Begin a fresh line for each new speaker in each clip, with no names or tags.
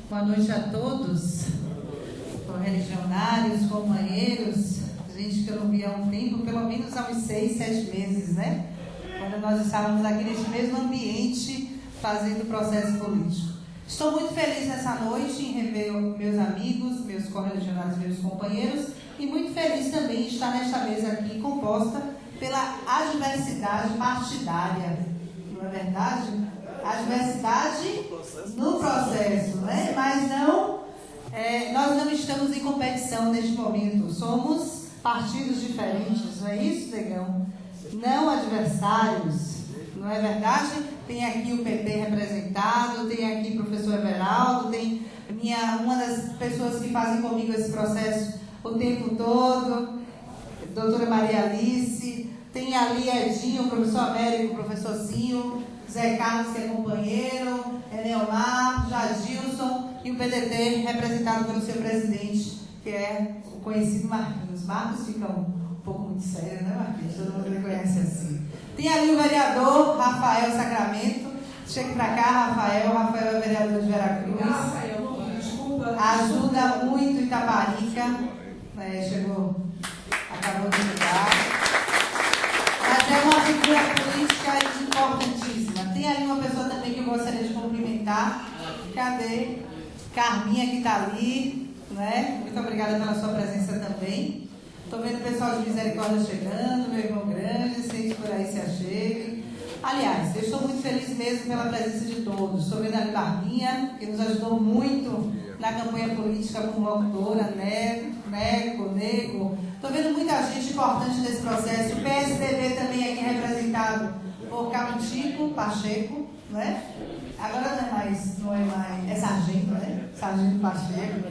Boa noite a todos, correligionários, companheiros, gente que eu não via há um tempo, pelo menos há uns 6, 7 meses, né? Quando nós estávamos aqui neste mesmo ambiente fazendo o processo político. Estou muito feliz nessa noite em rever meus amigos, meus correligionários, meus companheiros, e muito feliz também em estar nesta mesa aqui composta pela adversidade partidária, não é verdade? A diversidade no processo, né? Mas não, nós não estamos em competição neste momento. Somos partidos diferentes, não é isso, Negão? Não adversários, não é verdade? Tem aqui o PT representado, tem aqui o professor Everaldo, tem uma das pessoas que fazem comigo esse processo o tempo todo, doutora Maria Alice, tem ali Edinho, o professor Américo, o professor Zinho, Zé Carlos, que é companheiro, Neomar, Jadilson e o PDT, representado pelo seu presidente, que é o conhecido Marquinhos. Marcos fica um pouco muito sério, né, Marquinhos? Todo mundo me conhece assim. Tem ali o vereador Rafael Sacramento. Chega pra cá, Rafael. Rafael é vereador de Veracruz.
Rafael, desculpa.
Ajuda muito Itaparica. Chegou, acabou de chegar. Mas é uma figura política importantíssima. Tem ali uma pessoa também que eu gostaria de cumprimentar. Cadê? Carminha, que está ali, né? Muito obrigada pela sua presença também. Estou vendo o pessoal de Misericórdia chegando, meu irmão grande, sei que por aí se achegue. Aliás, eu estou muito feliz mesmo pela presença de todos. Estou vendo ali Carminha, que nos ajudou muito na campanha política como locutora, Nego. Estou vendo muita gente importante nesse processo. O PSDB também aqui representado por Camutico Pacheco, né? Agora não é mais, é Sargento, né? Sargento Pacheco.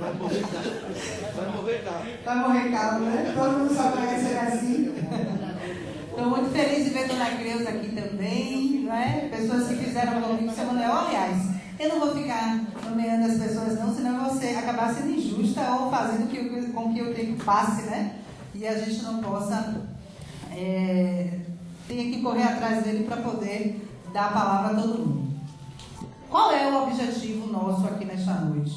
Vai morrer calmo, né? Todo mundo só conhece ele assim. Estou muito feliz de ver Dona Creuza aqui também, não é? Pessoas que fizeram comigo, seu Manuel. Aliás, eu não vou ficar nomeando as pessoas não, senão você acabar sendo injusta ou fazendo com que o tempo passe, né? E a gente não possa ter que correr atrás dele para poder dar a palavra a todo mundo. Qual é o objetivo nosso aqui nesta noite?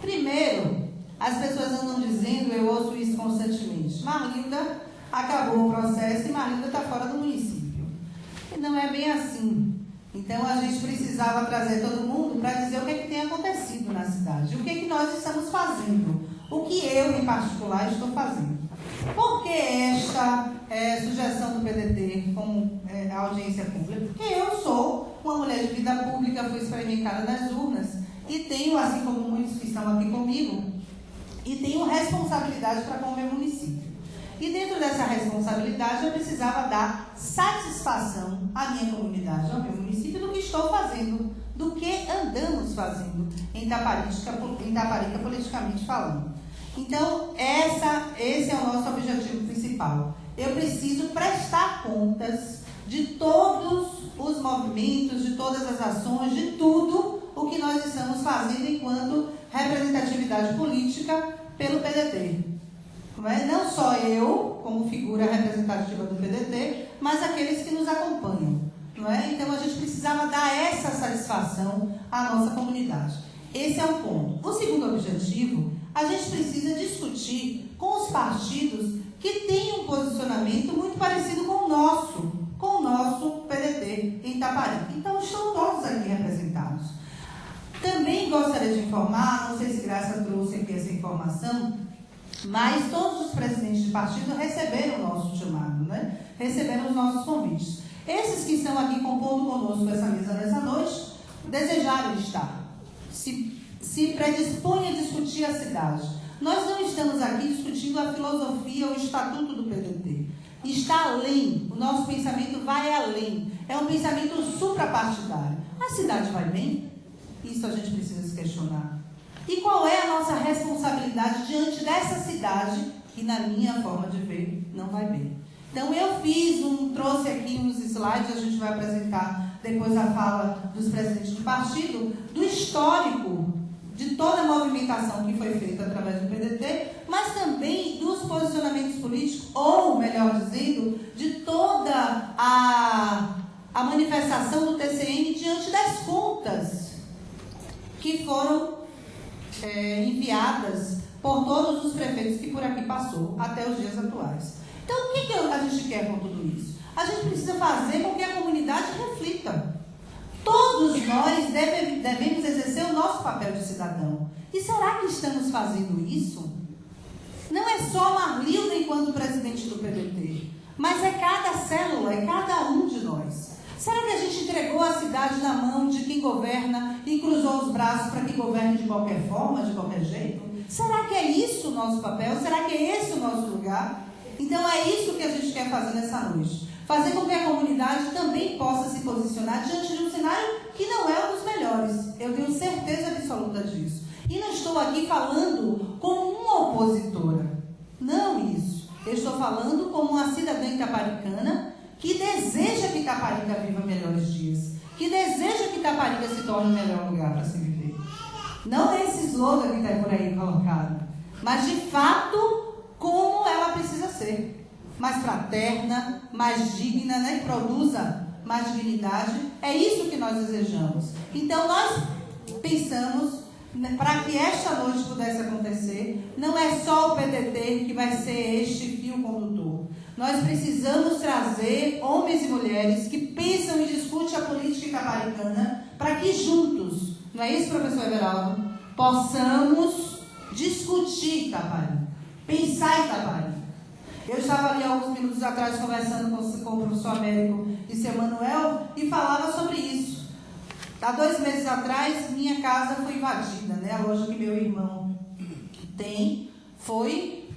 Primeiro, as pessoas andam dizendo, eu ouço isso constantemente, Marlinda acabou o processo e Marlinda está fora do município. E não é bem assim. Então a gente precisava trazer todo mundo para dizer o que é que tem acontecido na cidade, o que é que nós estamos fazendo, o que eu em particular estou fazendo. Por que esta sugestão do PDT com a audiência pública? Porque eu sou uma mulher de vida pública, fui experimentada nas urnas e tenho, assim como muitos que estão aqui comigo, e tenho responsabilidade para com o meu município. E dentro dessa responsabilidade eu precisava dar satisfação à minha comunidade, ao meu município, do que estou fazendo, do que andamos fazendo em Itaparica politicamente falando. Então, esse é o nosso objetivo principal. Eu preciso prestar contas de todos os movimentos, de todas as ações, de tudo o que nós estamos fazendo enquanto representatividade política pelo PDT. Não só eu, como figura representativa do PDT, mas aqueles que nos acompanham. Então, a gente precisava dar essa satisfação à nossa comunidade. Esse é um ponto. O segundo objetivo, a gente precisa discutir com os partidos que têm um posicionamento muito parecido com o nosso PDT em Itaparica. Então, estão todos aqui representados. Também gostaria de informar, não sei se Graça trouxe aqui essa informação, mas todos os presidentes de partido receberam o nosso chamado, né? Receberam os nossos convites. Esses que estão aqui compondo conosco essa mesa nessa noite, desejaram estar. Se predispõem a discutir a cidade. Nós não estamos aqui discutindo a filosofia, o estatuto do PDT. Está além, o nosso pensamento vai além. É um pensamento suprapartidário. A cidade vai bem? Isso a gente precisa se questionar. E qual é a nossa responsabilidade diante dessa cidade que, na minha forma de ver, não vai bem? Então, eu trouxe aqui uns slides, a gente vai apresentar depois a fala dos presidentes do partido, do histórico de toda a movimentação que foi feita através do PDT, mas também dos posicionamentos políticos, ou, melhor dizendo, de toda a manifestação do TCM diante das contas que foram enviadas por todos os prefeitos que por aqui passou até os dias atuais. Então, o que a gente quer com tudo isso? A gente precisa fazer com que a comunidade reflita. Todos nós devemos exercer o nosso papel de cidadão. E será que estamos fazendo isso? Não é só Marlilda enquanto presidente do PDT, mas é cada célula, é cada um de nós. Será que a gente entregou a cidade na mão de quem governa e cruzou os braços para que governe de qualquer forma, de qualquer jeito? Será que é isso o nosso papel? Será que é esse o nosso lugar? Então é isso que a gente quer fazer nessa noite. Fazer com que a comunidade também possa se posicionar diante de um cenário que não é um dos melhores. Eu tenho certeza absoluta disso. E não estou aqui falando como uma opositora. Não isso. Eu estou falando como uma cidadã itaparicana que deseja que Itaparica viva melhores dias. Que deseja que Itaparica se torne o melhor lugar para se viver. Não esse slogan que está por aí colocado. Mas, de fato, como ela precisa ser. Mais fraterna, mais digna, né? Produza mais dignidade. É isso que nós desejamos. Então, nós pensamos, para que esta noite pudesse acontecer, não é só o PDT que vai ser este fio condutor. Nós precisamos trazer homens e mulheres que pensam e discutem a política itaparicana para que juntos, não é isso, professor Everaldo, possamos discutir Itaparica, pensar Itaparica. Eu estava ali alguns minutos atrás conversando com o professor Américo e seu Manuel e falava sobre isso. Há 2 meses atrás, minha casa foi invadida, né? A loja que meu irmão tem foi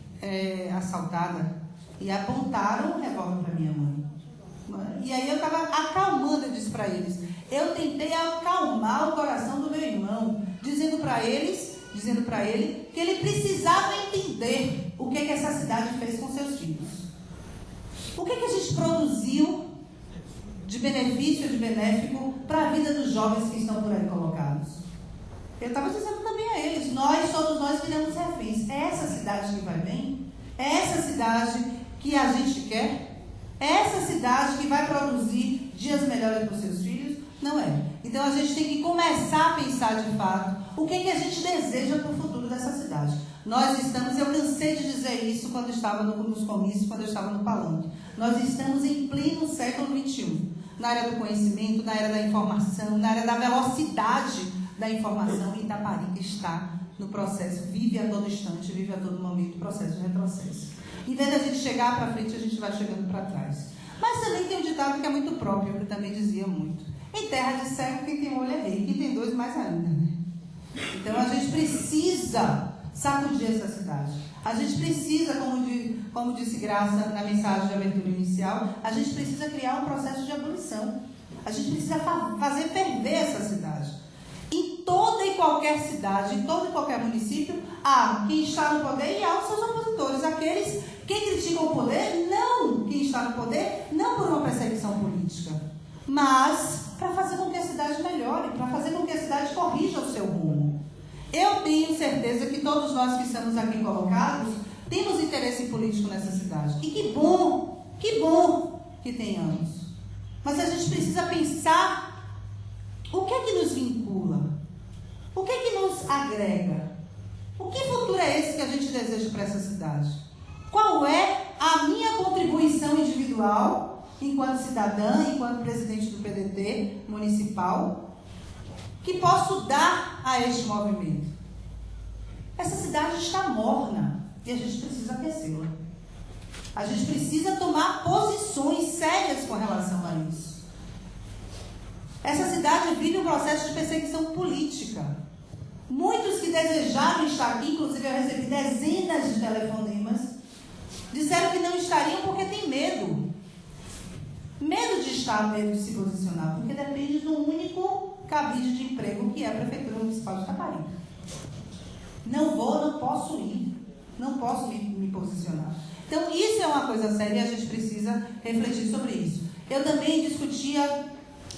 assaltada e apontaram um revólver para minha mãe. E aí eu estava acalmando, eu disse para eles. Eu tentei acalmar o coração do meu irmão, dizendo para ele que ele precisava entender o que essa cidade fez com seus filhos. O que a gente produziu de benefício, de benéfico para a vida dos jovens que estão por aí colocados. Eu estava dizendo também a eles, todos nós viramos reféns. É essa cidade que vai bem? É essa cidade que a gente quer? É essa cidade que vai produzir dias melhores para os seus filhos? Não é. Então a gente tem que começar a pensar de fato o que a gente deseja para o futuro dessa cidade. Eu cansei de dizer isso quando estava nos comícios, quando eu estava no palanque. Nós estamos em pleno século XXI. Na área do conhecimento, na área da informação, na área da velocidade da informação, e Itaparica está no processo, vive a todo instante, vive a todo momento o processo de retrocesso. Em vez da gente chegar para frente, a gente vai chegando para trás. Mas também tem um ditado que é muito próprio, que eu também dizia muito. Em terra de cego, quem tem olho é rei, quem tem 2 mais ainda, né? Então a gente precisa sacudir essa cidade. A gente precisa, como disse Graça na mensagem de abertura inicial, a gente precisa criar um processo de abolição. A gente precisa fazer ferver essa cidade. Em toda e qualquer cidade, em todo e qualquer município, há quem está no poder e há os seus opositores. Aqueles que criticam o poder, não quem está no poder, não por uma perseguição política, mas para fazer com que a cidade melhore, para fazer com que a cidade corrija o seu rumo. Eu tenho certeza que todos nós que estamos aqui colocados temos interesse político nessa cidade. E que bom que tenhamos. Mas a gente precisa pensar o que é que nos vincula, o que é que nos agrega, o que futuro é esse que a gente deseja para essa cidade? Qual é a minha contribuição individual, enquanto cidadã, enquanto presidente do PDT municipal, que posso dar a este movimento? Essa cidade está morna e a gente precisa aquecê-la. A gente precisa tomar posições sérias com relação a isso. Essa cidade vive um processo de perseguição política. Muitos que desejaram estar aqui, inclusive eu recebi dezenas de telefonemas, disseram que não estariam porque tem medo. Medo de estar, medo de se posicionar, porque depende do único cabide de emprego que é a Prefeitura Municipal de Itaparica. Não posso ir, não posso me posicionar. Então, isso é uma coisa séria e a gente precisa refletir sobre isso. Eu também discutia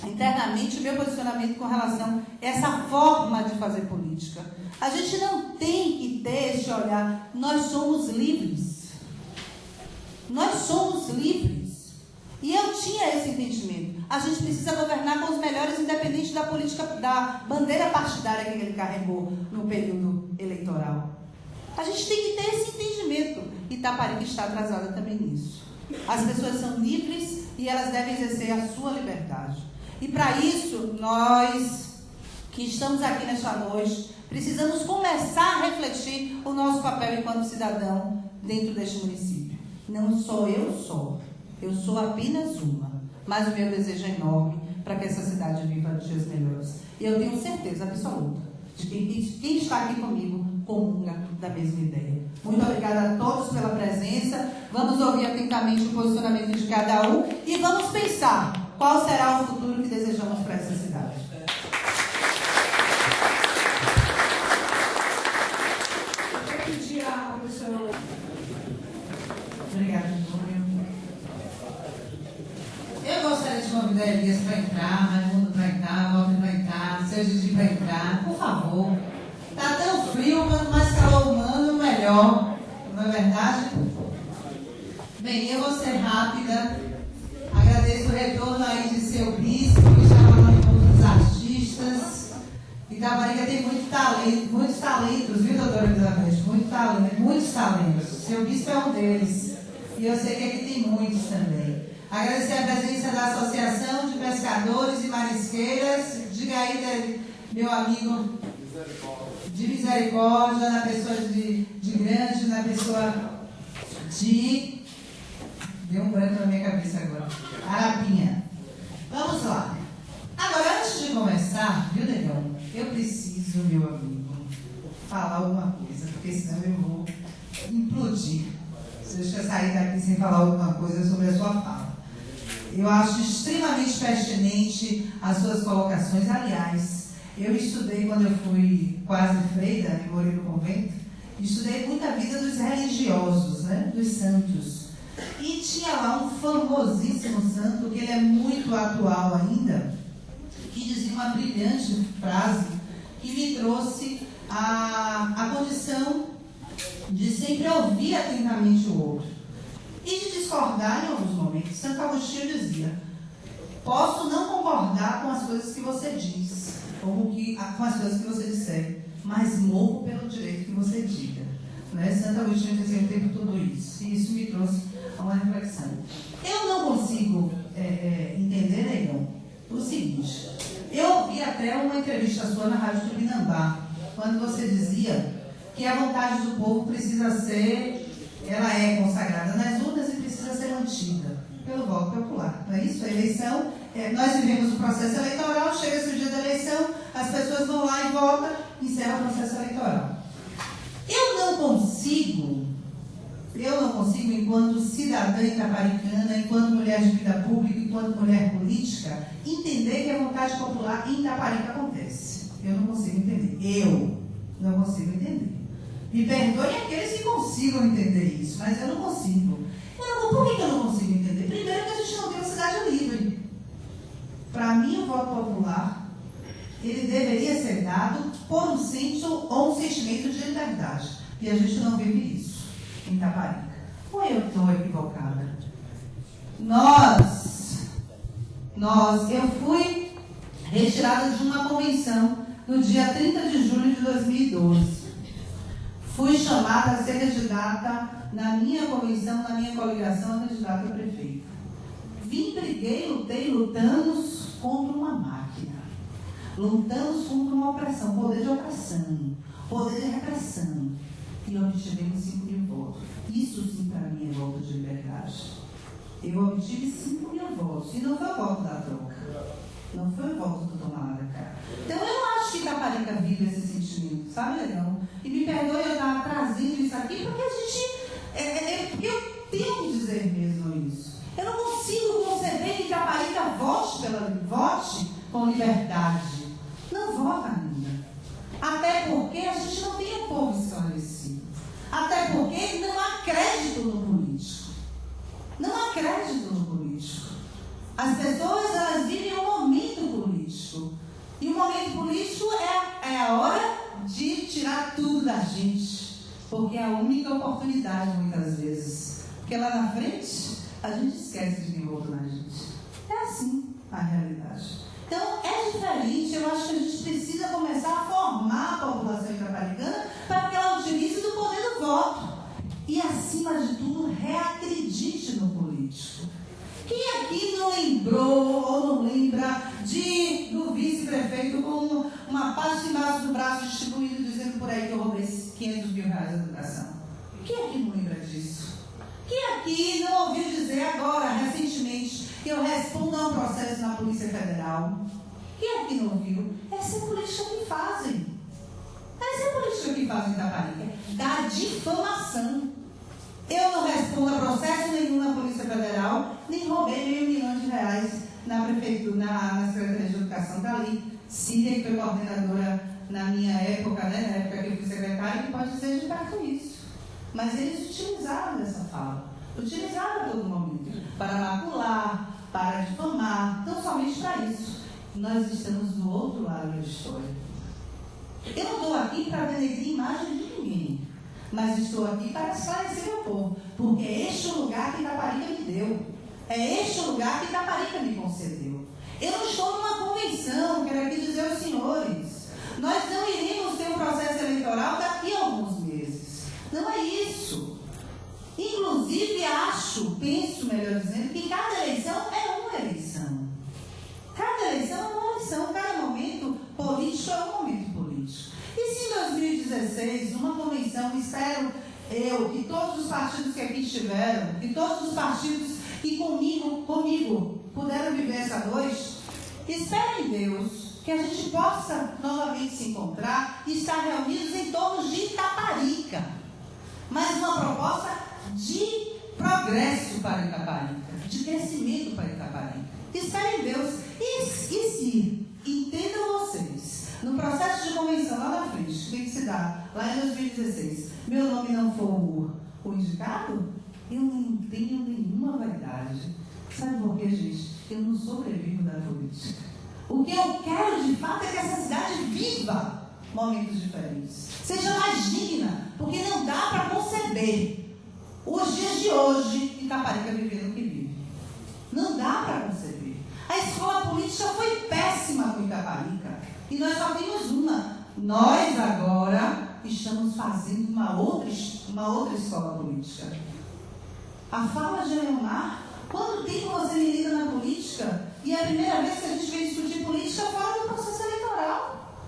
internamente o meu posicionamento com relação a essa forma de fazer política. A gente não tem que ter esse olhar. Nós somos livres. Nós somos livres. E eu tinha esse entendimento. A gente precisa governar com os melhores, independente da política, da bandeira partidária que ele carregou no período A gente tem que ter esse entendimento. Itaparica está atrasada também nisso. As pessoas são livres e elas devem exercer a sua liberdade. E para isso, nós que estamos aqui nesta noite, precisamos começar a refletir o nosso papel enquanto cidadão dentro deste município. Não sou eu só. Eu sou apenas uma. Mas o meu desejo é enorme para que essa cidade viva dias melhores. E eu tenho certeza absoluta de que quem está aqui comigo comunga da mesma ideia. Muito obrigada a todos pela presença. Vamos ouvir atentamente o posicionamento de cada um e vamos pensar qual será o futuro que desejamos para essa cidade.
Eu pedi a professora.
Obrigada, Antônio. Eu gostaria de convidar Elias para entrar, Raimundo para entrar, Walter para entrar, seu Gigi para entrar, por favor. Está tão frio, quanto mais calor humano, melhor. Não é verdade? Bem, eu vou ser rápida. Agradeço o retorno aí de seu bispo, que está falando com os artistas. Itaparica tem muito talento, muitos talentos, viu, doutora Elizabeth? Muitos talentos. Seu bispo é um deles. E eu sei que aqui tem muitos também. Agradecer a presença da Associação de Pescadores e Marisqueiras. Diga aí, meu amigo, de Misericórdia, na pessoa de Grande, na pessoa de... Deu um branco na minha cabeça agora. Arapinha. Vamos lá. Agora, antes de começar, viu, Negão? Eu preciso, meu amigo, falar alguma coisa, porque senão eu vou implodir. Deixa eu sair daqui sem falar alguma coisa sobre a sua fala. Eu acho extremamente pertinente as suas colocações. Aliás, eu estudei, quando eu fui quase freira, e morei no convento, estudei muita vida dos religiosos, né, dos santos. E tinha lá um famosíssimo santo, que ele é muito atual ainda, que dizia uma brilhante frase que me trouxe a condição de sempre ouvir atentamente o outro e de discordar em alguns momentos. Santo Agostinho dizia: posso não concordar com as coisas que você diz, ou com as coisas que você disser, mas morro pelo direito que você diga. Né? Santo Agostinho dizia o tempo todo isso, e isso me trouxe a uma reflexão. Eu não consigo entender, Negão, o seguinte: eu ouvi até uma entrevista sua na Rádio Tupinambá, quando você dizia que a vontade do povo precisa ser, ela é consagrada nas urnas e precisa ser mantida pelo voto popular. Não é isso? A eleição, nós vivemos o processo eleitoral, chega-se o dia da eleição, as pessoas vão lá e votam, encerra o processo eleitoral. Eu não consigo, enquanto cidadã itaparicana, enquanto mulher de vida pública, enquanto mulher política, entender que a vontade popular em Itaparica acontece. Eu não consigo entender. Eu não consigo entender. Me perdoem aqueles que consigam entender isso, mas eu não consigo. Por que eu não consigo entender? Primeiro, que a gente não tem uma cidade livre. Para mim, o voto popular, ele deveria ser dado por um senso ou um sentimento de liberdade. E a gente não vive isso em Itaparica. Ou eu estou equivocada? Eu fui retirada de uma convenção no dia 30 de julho de 2012. Fui chamada a ser candidata na minha convenção, na minha coligação, a candidata a prefeito. Briguei, lutei, lutamos contra uma máquina. Lutamos contra uma opressão, poder de opressão, poder de repressão. E obtivemos 5.000 votos. Isso sim para mim é voto de liberdade. Eu obtive 5.000 votos. E não foi o voto da troca. Não foi o voto do tomar lá da cá. Então eu não acho que Itaparica vive esse sentimento, sabe, Leão? E me perdoe eu estar trazendo isso aqui, porque a gente... eu tenho que dizer mesmo isso. Eu não consigo conceber que Itaparica vote com liberdade. Não vota ainda. Até porque a gente não tem um povo esclarecido. Até porque não há crédito no político. Não há crédito no político. As pessoas, elas vivem um momento político. E o momento político é a hora de tirar tudo da gente. Porque é a única oportunidade, muitas vezes. Porque lá na frente, a gente esquece de quem votou na gente. É assim a realidade. Então, é diferente. Eu acho que a gente precisa começar a formar a população itaparicana para que ela utilize do poder do 500 mil reais de educação? Quem aqui não lembra disso? Quem aqui não ouviu dizer agora, recentemente, que eu respondo a um processo na Polícia Federal? Quem aqui não ouviu? Essa é a política que fazem. Essa é a política que fazem da Bahia. Da difamação. Eu não respondo a processo nenhum na Polícia Federal, nem roubei R$1 milhão na prefeitura, na Secretaria de Educação. Está ali. Cília, que foi coordenadora na minha época, né, na época que eu fui secretária, que pode dizer de perto isso. Mas eles utilizaram dessa fala. Utilizaram a todo momento. Para macular, para difamar. Não somente para isso. Nós estamos do outro lado da história. Eu não estou aqui para denegrir imagem de ninguém. Mas estou aqui para esclarecer meu povo. Porque é este o lugar que Itaparica me deu. É este o lugar que Itaparica me concedeu. Eu não estou numa convenção, quero aqui dizer aos senhores. Nós não iremos ter um processo eleitoral daqui a alguns meses. Não é isso. Inclusive, penso, melhor dizendo, que cada eleição é uma eleição. Cada eleição é uma eleição. Cada momento político é um momento político. E se em 2016, numa convenção, espero eu, que todos os partidos que aqui estiveram, que todos os partidos que comigo puderam viver essa noite, espero em Deus que a gente possa novamente se encontrar e estar reunidos em torno de Itaparica. Mas uma proposta de progresso para Itaparica, de crescimento para Itaparica. Espero em Deus. E se, entendam vocês, no processo de convenção lá na frente, que se dá lá em 2016, meu nome não for o indicado, eu não tenho nenhuma vaidade. Sabe por quê, gente? Eu não sobrevivo da política. O que eu quero de fato é que essa cidade viva momentos diferentes, seja mais digna, porque não dá para conceber os dias de hoje Itaparica vivendo o que vive. Não dá para conceber. A escola política foi péssima com Itaparica e nós só temos uma. Nós agora estamos fazendo uma outra escola política. A fala de Leomar, quanto tempo você me liga na política? E é a primeira vez que a gente vem discutir política fora do processo eleitoral.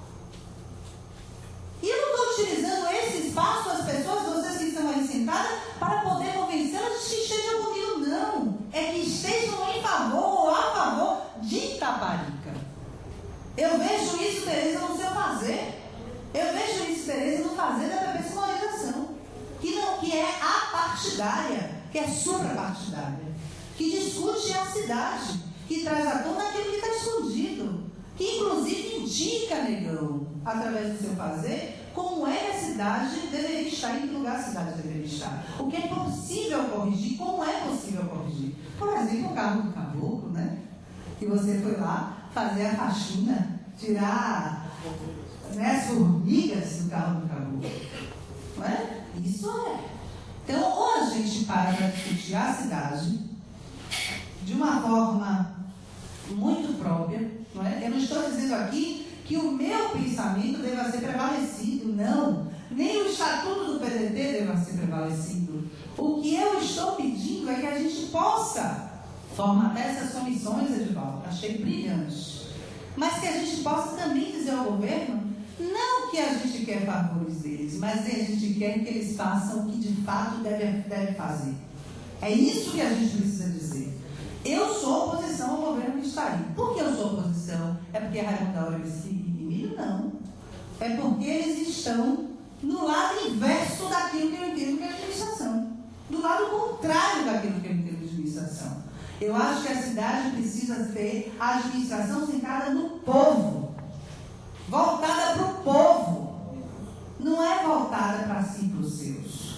E eu não estou utilizando esse espaço, as pessoas, vocês que estão aí sentadas, para poder convencê-las de que estejam comigo, não. É que estejam em favor ou a favor de Itaparica. Eu vejo isso, Tereza, no seu fazer. Eu vejo isso, Tereza, no fazer da personalização. Que é apartidária, que é suprapartidária, que discute a cidade, que traz à tona aquilo que está escondido, que inclusive indica, negão, através do seu fazer, como é que a cidade deveria estar, em que lugar a cidade deveria estar. O que é possível corrigir, como é possível corrigir. Por exemplo, o carro do caboclo, né? Que você foi lá fazer a faxina, tirar, né, as formigas do carro do caboclo. Não é? Isso é. Então, ou a gente para discutir a cidade de uma forma muito própria, não é? Eu não estou dizendo aqui que o meu pensamento deva ser prevalecido, não. Nem o estatuto do PDT deva ser prevalecido. O que eu estou pedindo é que a gente possa formar essas comissões, Edivaldo, achei brilhante, mas que a gente possa também dizer ao governo, não que a gente quer favores deles, mas a gente quer que eles façam o que de fato deve fazer. É isso que a gente precisa dizer. Eu sou oposição ao governo que está aí. Por que eu sou oposição? É porque Raimundo Áureo e Emílio? Não. É porque eles estão no lado inverso daquilo que eu entendo que é administração. Do lado contrário daquilo que eu entendo de administração. Eu acho que a cidade precisa ter a administração sentada no povo. Voltada para o povo. Não é voltada para si e para os seus.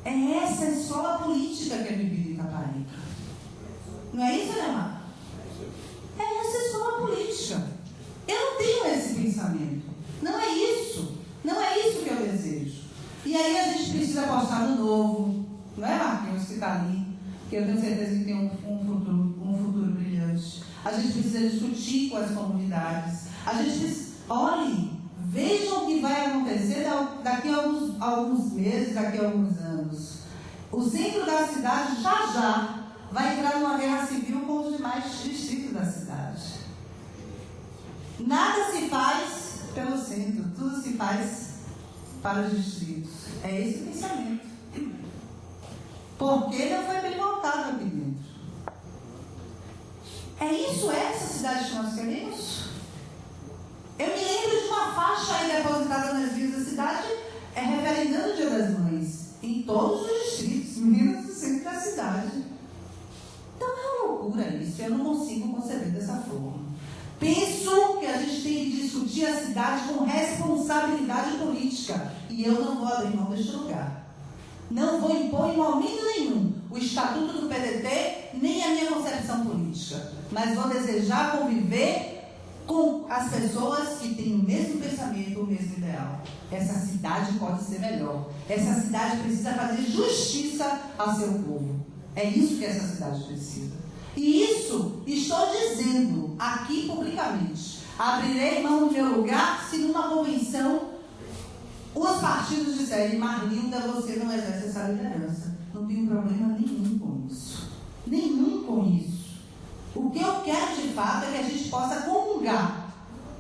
É essa a escola política que é vivida em Itaparica. Não é isso, Leomar? É essa a escola política. Eu não tenho esse pensamento. Não é isso. Não é isso que eu desejo. E aí a gente precisa apostar no novo. Não é, Marquinhos, que está ali? Que eu tenho certeza que tem um futuro brilhante. A gente precisa discutir com as comunidades. A gente precisa... Olhem, vejam o que vai acontecer daqui a alguns meses, daqui a alguns anos. O centro da cidade já vai entrar numa guerra civil com os demais distritos da cidade. Nada se faz pelo centro, tudo se faz para os distritos. É esse o pensamento. Porque não foi bem voltado aqui dentro. É isso, essa cidade que nós queremos? Eu me lembro de uma faixa aí depositada nas vias da cidade, referendando o Dia das Mães, em todos os distritos, menos no centro da cidade. Então é uma loucura isso, eu não consigo conceber dessa forma. Penso que a gente tem que discutir a cidade com responsabilidade política, e eu não vou abrir mão deste lugar. Não vou impor em momento nenhum o estatuto do PDT, nem a minha concepção política, mas vou desejar conviver com as pessoas que têm o mesmo pensamento, o mesmo ideal. Essa cidade pode ser melhor. Essa cidade precisa fazer justiça ao seu povo. É isso que essa cidade precisa. E isso estou dizendo aqui publicamente. Abrirei mão do meu lugar se numa convenção os partidos disserem: Marlinda, você não exerce essa liderança. Não tenho problema nenhum com isso. Nenhum com isso. O que eu quero de fato é que a gente possa comungar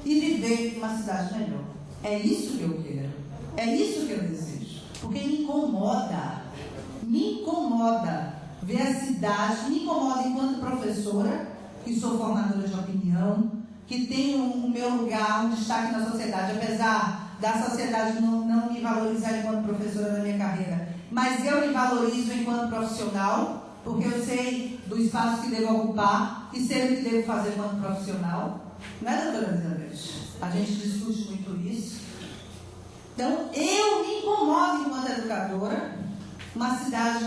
e viver uma cidade melhor. É isso que eu quero. É isso que eu desejo. Porque me incomoda ver a cidade, me incomoda enquanto professora, que sou formadora de opinião, que tenho o meu lugar, um destaque na sociedade, apesar da sociedade não me valorizar enquanto professora na minha carreira, mas eu me valorizo enquanto profissional, porque eu sei do espaço que devo ocupar e sei o que devo fazer enquanto profissional. Não é, doutora Elizabeth? A gente discute muito isso. Então, eu me incomodo enquanto educadora, uma cidade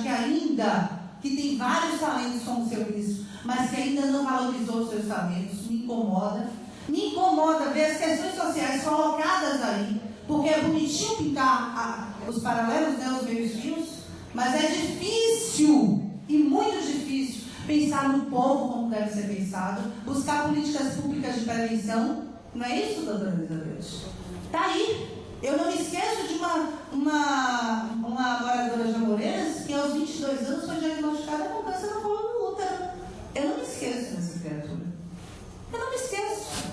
que tem vários talentos como o seu ministro, mas que ainda não valorizou os seus talentos, me incomoda. Me incomoda ver as questões sociais colocadas aí, porque é bonitinho pintar os paralelos, né, os meios fios, mas é difícil, e muito difícil, pensar no povo como deve ser pensado, buscar políticas públicas de prevenção. Não é isso, doutora Elizabeth? Está aí. Eu não me esqueço de uma moradora de Amoreiras que aos 22 anos foi diagnosticada com câncer no colo do útero. Eu não me esqueço dessa criatura. Eu não me esqueço.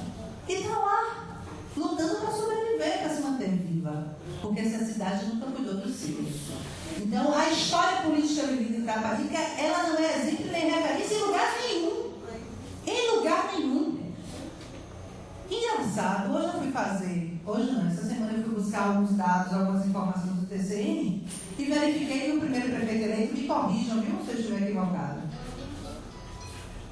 E está lá, lutando para sobreviver, para se manter viva. Porque essa cidade nunca cuidou dos seus. Então, a história política vivida em Itaparica, ela não é exemplo nem referência em lugar nenhum. Em lugar nenhum. Engraçado, essa semana eu fui buscar alguns dados, algumas informações do TCM e verifiquei que o primeiro prefeito eleito, me corrijam, viu, se eu estiver equivocado.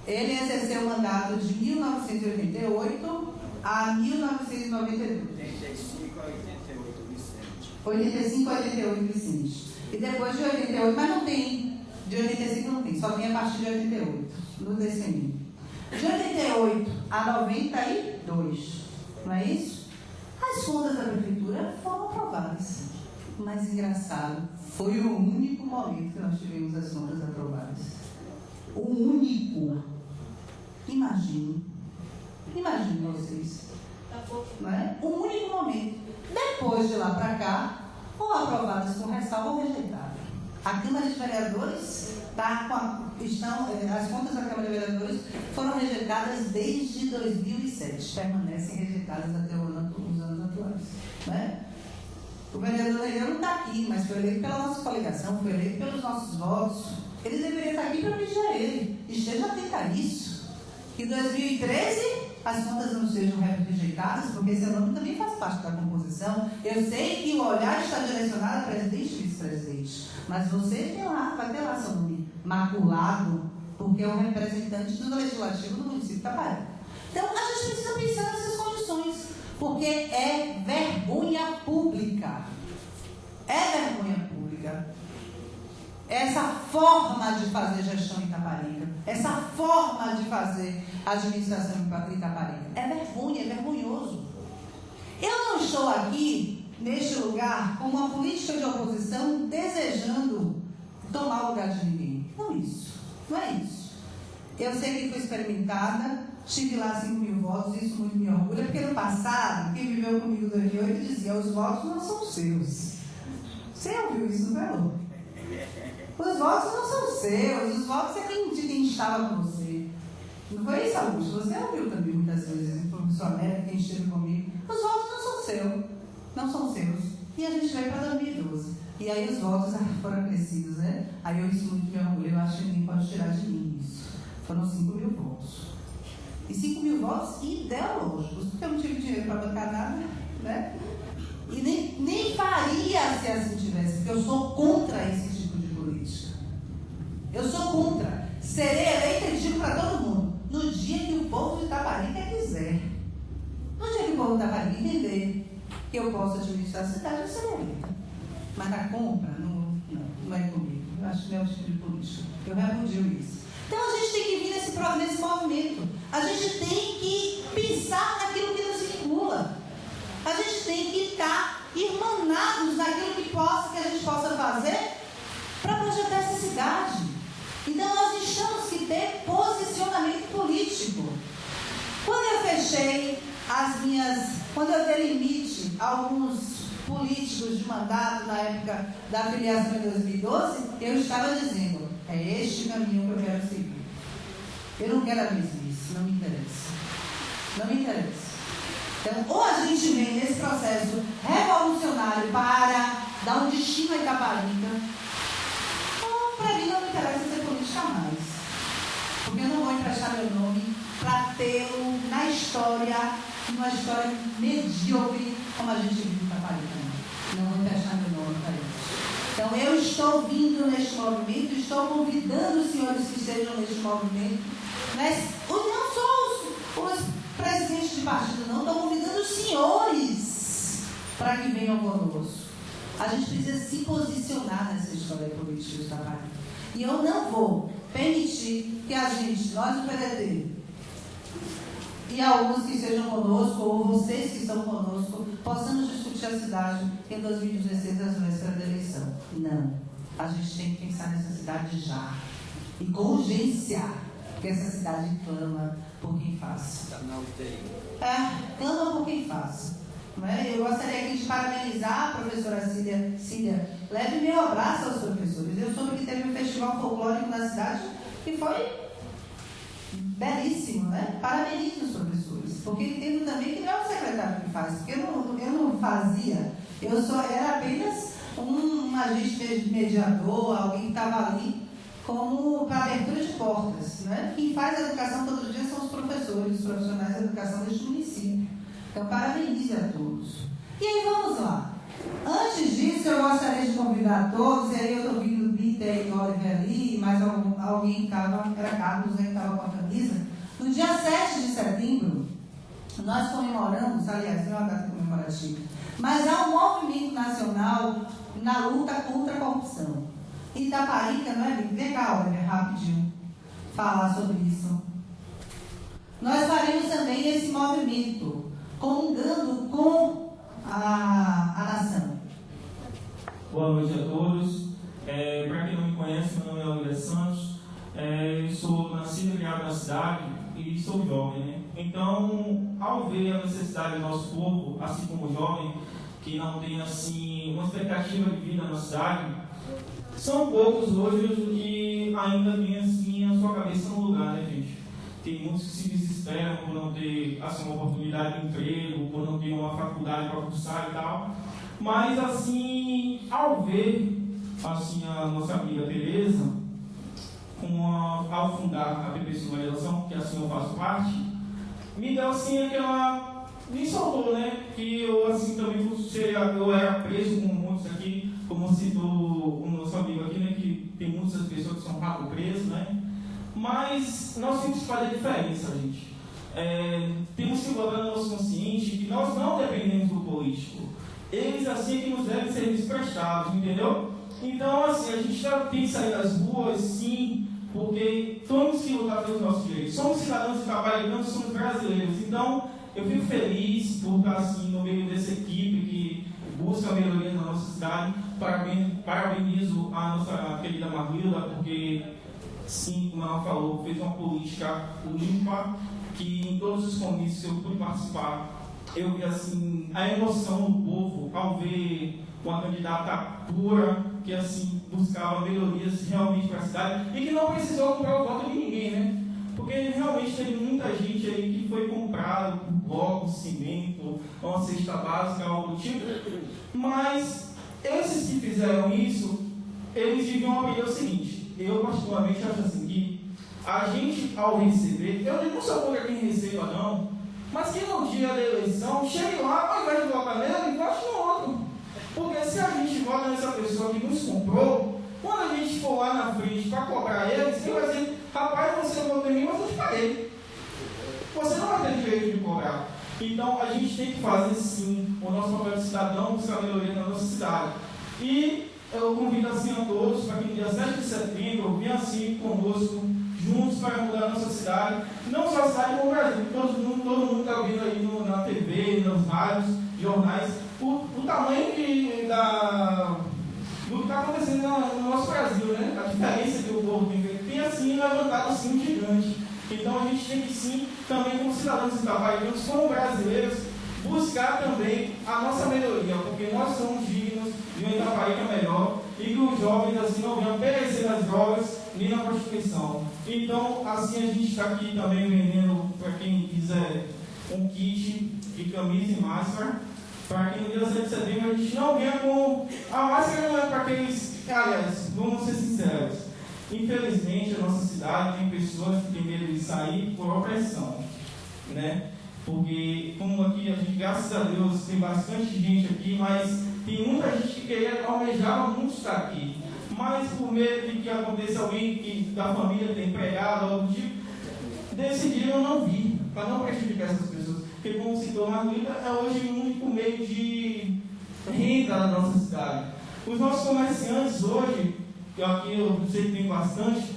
Ele exerceu o mandato de 1988 a 1992.
85 a 88, Vicente.
85 a 88, Vicente. E depois de 88, mas não tem, de 85 não tem, só tem a partir de 88, no TCM. De 88 a 92, não é isso? As contas da prefeitura foram aprovadas. Mas engraçado, foi o único momento que nós tivemos as contas aprovadas. O único. Imaginem vocês. Não é? O único momento. Depois de lá para cá, ou aprovadas com ressalva ou rejeitadas. A Câmara de Vereadores as contas da Câmara de Vereadores foram rejeitadas desde 2007, permanecem rejeitadas até os anos atuais. Né? O vereador Leirão não está aqui, mas foi eleito pela nossa coligação, foi eleito pelos nossos votos. Ele deveria estar aqui para vigiar ele. Esteja atento a isso. Que em 2013 as contas não sejam rejeitadas, porque esse nome também faz parte da composição. Eu sei que o olhar está direcionado a presidente e vice-presidente, mas você vai ter lá seu nome maculado, porque é o representante do legislativo do município de Itaparica. Então, a gente precisa pensar nessas condições, porque é vergonha pública. É vergonha pública. Essa forma de fazer gestão em Itaparica, essa forma de fazer administração em Itaparica, é vergonha, é vergonhoso. Eu não estou aqui, neste lugar, com uma política de oposição desejando tomar o lugar de ninguém. Não é isso. Eu sei que fui experimentada, tive lá 5.000 votos, isso muito me orgulha, porque no passado, quem viveu comigo em 2008 dizia: os votos não são seus. Você ouviu isso, não é? Os votos não são seus, os votos é quem estava com você. Não foi isso, Augusto? Você ouviu também muitas vezes, o professor América, quem esteve comigo. Os votos não são seus. E E a gente veio para 2012. E aí os votos foram acrescidos, né? Aí isso muito me orgulho, eu acho que ninguém pode tirar de mim isso. Foram 5.000 votos. E 5.000 votos ideológicos, porque eu não tive dinheiro para bancar nada, né? E nem faria se assim tivesse, porque eu sou contra esse tipo de política. Eu sou contra. Serei eleita e digo para todo mundo, no dia que o povo de Itaparica quiser. No dia que o povo de Itaparica entender que eu posso administrar a cidade, eu serei eleita. Mas na compra, não é comigo. Eu acho que não é o tipo de política. Eu repudio isso. Então a gente tem que vir nesse movimento. A gente tem que pensar naquilo que nos vincula. A gente tem que estar irmanados naquilo que a gente possa fazer para projetar essa cidade. Então nós temos que ter posicionamento político. Quando eu fechei quando eu dei limite a alguns políticos de mandato na época da filiação em 2012, eu estava dizendo, é este caminho que eu quero seguir. Eu não quero a mesmice, não me interessa. Não me interessa. Então, ou a gente vem nesse processo revolucionário para dar um destino a Itaparica, ou para mim não me interessa ser política mais. Porque eu não vou emprestar meu nome para tê-lo na história, numa história medíocre como a gente vive em Itaparica. Não vou emprestar meu nome para isso. Então, eu estou vindo neste movimento, estou convidando os senhores que estejam neste movimento, mas não só os presidentes de partido, não, estou convidando os senhores para que venham conosco. A gente precisa se posicionar nessa história política de Itaparica. E eu não vou permitir que a gente, nós do PDT, e alguns que estejam conosco, ou vocês que estão conosco, possamos discutir a cidade em 2016, às vésperas da eleição. Não. A gente tem que pensar nessa cidade já. E com urgência. Porque essa cidade clama por quem faz. Clama por quem faz. Não é? Eu gostaria aqui de parabenizar a professora Cília. Cília, leve meu abraço aos professores. Eu soube que teve um festival folclórico na cidade que foi belíssimo, né? Parabenizo os professores, porque entendo também que não é o secretário que faz, porque eu não fazia, eu só era apenas um agente mediador, alguém que estava ali como para abertura de portas, né? Quem faz a educação todo dia são os professores, os profissionais da educação deste município. Então, parabenizo a todos. E aí, vamos lá. Antes disso, eu gostaria de convidar todos, e aí eu estou vindo Peter e Oliver ali, mas alguém estava, era Carlos, que estava com a camisa. No dia 7 de setembro, nós comemoramos, aliás, não é uma data comemorativa, mas há um movimento nacional na luta contra a corrupção. Itaparica, não é? Vem cá, Oliver, rapidinho, falar sobre isso. Nós faremos também esse movimento, comungando com a nação.
Boa noite a todos. Para quem não me conhece, meu nome é Oliver Santos. Eu sou nascido e criado na cidade e sou jovem, né? Então, ao ver a necessidade do nosso povo, assim como jovem, que não tem assim uma expectativa de vida na cidade, são poucos hoje os que ainda têm assim a sua cabeça no lugar, né, gente? Tem muitos que se desesperam por não ter assim, uma oportunidade de emprego, por não ter uma faculdade para cursar e tal. Mas, assim, ao ver assim, a nossa amiga Tereza, ao fundar a PP Sinalização, que assim eu faço parte, me deu assim aquela... me soltou, né? Que eu assim também eu era preso com muitos aqui, como citou o nosso amigo aqui, né? Que tem muitas pessoas que são rato presos, né? Mas nós temos que fazer a diferença, gente. Temos que botar no nosso consciente que nós não dependemos do político. Eles assim que nos devem ser prestados, entendeu? Então, assim, a gente tem que sair das ruas, sim, porque temos que lutar pelos nossos direitos. Somos cidadãos itaparicanos, somos brasileiros. Então, eu fico feliz por estar assim, no meio dessa equipe que busca a melhoria na nossa cidade. Parabenizo a nossa querida Marilda, porque, sim, como ela falou, fez uma política limpa, que em todos os comícios eu pude participar. Eu vi assim, a emoção do povo ao ver uma candidata pura, que assim, buscava melhorias realmente para a cidade e que não precisou comprar o voto de ninguém, né? Porque realmente tem muita gente aí que foi comprado por bloco, cimento, uma cesta básica, algo do tipo. Mas esses que fizeram isso, eles deviam aprender o seguinte: eu particularmente acho assim que a gente, ao receber, eu não sou contra quem receba não, mas que no dia da eleição chegue lá, ao invés de votar nele, vote no outro. Porque se a gente vota nessa pessoa que nos comprou, quando a gente for lá na frente para cobrar eles, ele vai dizer: rapaz, você votou em mim, mas eu te paguei. Você não vai ter direito de cobrar. Então a gente tem que fazer sim o nosso papel de cidadão, buscar a melhoria na nossa cidade. E eu convido assim a todos para que no dia 7 de setembro venham assim conosco, juntos para mudar a nossa cidade, não só a cidade como o Brasil. Todo mundo está ouvindo aí na TV, nas rádios, jornais, o tamanho do que está acontecendo no nosso Brasil, né? A diferença que o povo tem assim levantado assim um gigante. Então a gente tem que sim, também como cidadãos itabaianos, como brasileiros, buscar também a nossa melhoria, porque nós somos dignos de uma Itabaica melhor e que os jovens assim não venham perecer nas drogas nem na prostituição. Então, assim a gente está aqui também vendendo para quem quiser um kit de camisa e máscara, para que no dia 7 de setembro a gente não venha com... A máscara não é para aqueles... Aliás, vamos ser sinceros, infelizmente a nossa cidade tem pessoas que têm medo de sair por opressão, né? Porque, como aqui a gente, graças a Deus, tem bastante gente aqui, mas tem muita gente que queria, almejava muito estar aqui. Mas por medo de que aconteça alguém que da família tem empregado, algo do tipo, decidiram não vir, para não prejudicar essas pessoas. Porque, como citou Margarida, é hoje o único meio de renda na nossa cidade. Os nossos comerciantes hoje, que aqui eu sei que tem bastante,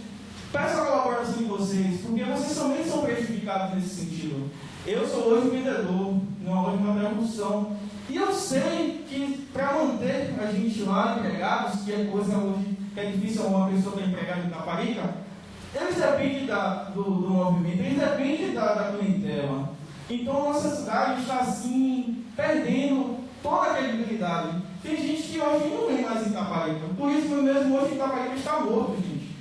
peço a colaboração de vocês, porque vocês também são prejudicados nesse sentido. Eu sou hoje vendedor, numa loja de material de construção, e eu sei que para manter a gente lá empregados, que é coisa hoje que é difícil uma pessoa estar empregada em Itaparica, eles dependem do movimento, eles dependem da clientela. Então nossa cidade está assim, perdendo toda a credibilidade. Tem gente que hoje não vem mais em Itaparica, por isso mesmo hoje Itaparica está morto, gente.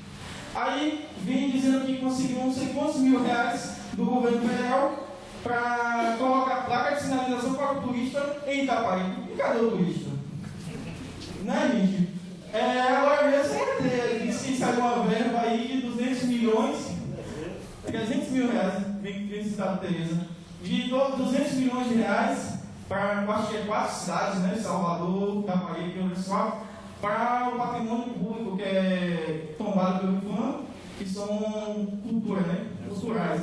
Aí vem dizendo que conseguiu não sei quantos mil reais do governo federal para colocar placa de sinalização para o turista em Itaparica. E cadê o turista? Né, gente? Agora mesmo disse que saiu uma verba aí de 200 milhões, 300 mil reais, vem citar Tereza, de 200 milhões de reais para, acho que 4 cidades, né? Salvador, Itaparica e outras 4, para o patrimônio público que é tombado pelo FAM, que são cultura, né? Culturais.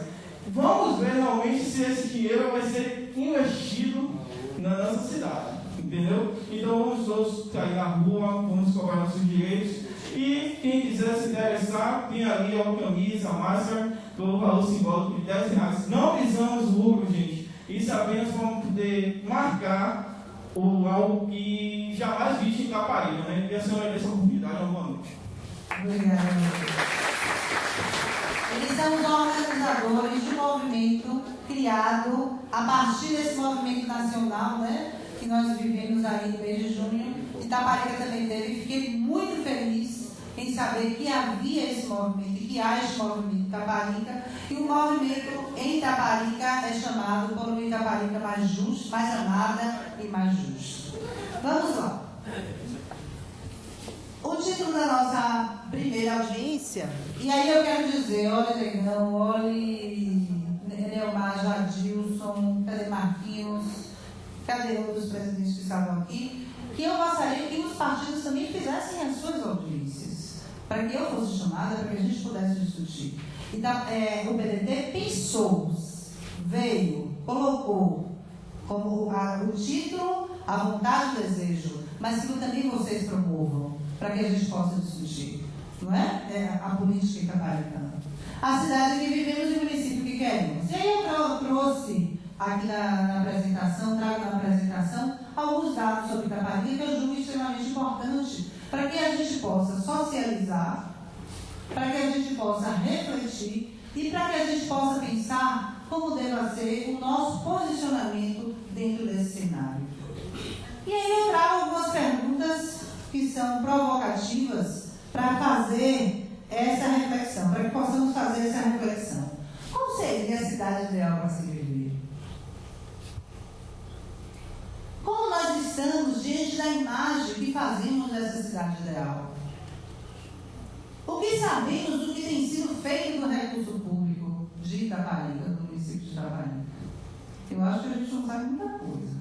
Vamos ver realmente se esse dinheiro vai ser investido na nossa cidade, entendeu? Então vamos todos sair na rua, vamos cobrar nossos direitos, e quem quiser se interessar, tem ali a camisa, a máscara, pelo valor simbólico de 10 reais. Não visamos lucro, gente. Isso apenas para poder marcar algo que jamais visto em Itaparica, né? E a senhora dessa oportunidade, uma boa noite.
Obrigada. Eles são os organizadores de um movimento criado a partir desse movimento nacional, né? Que nós vivemos aí no mês de junho. Itaparica também teve. Fiquei muito feliz em saber que havia esse movimento, que há esse movimento em Itaparica. E o movimento em Itaparica é chamado por uma Itaparica mais justa, mais amada e mais justa. Vamos lá. O título da nossa primeira audiência, e aí eu quero dizer, olha Negão, olhe Neomar, Jadilson, cadê Marquinhos, cadê outros presidentes que estavam aqui, que eu gostaria que os partidos também fizessem as suas audiências, para que eu fosse chamada, para que a gente pudesse discutir. Então, o PDT pensou, veio, colocou como o título, a vontade e o desejo, mas que também vocês promovam, para que a gente possa discutir, não é? A política itaparicana. A cidade que vivemos e o município que queremos. E aí eu trouxe aqui na apresentação, trago na apresentação, alguns dados sobre Itaparica que eu julgo extremamente importante para que a gente possa socializar, para que a gente possa refletir e para que a gente possa pensar como deve ser o nosso posicionamento dentro desse cenário. E aí eu trago algumas perguntas que são provocativas para fazer essa reflexão, para que possamos fazer essa reflexão. seria a cidade ideal para se viver? Como nós estamos diante da imagem que fazemos dessa cidade ideal? O que sabemos do que tem sido feito no recurso público de Itaparica, do município de Itaparica? Eu acho que a gente não sabe muita coisa.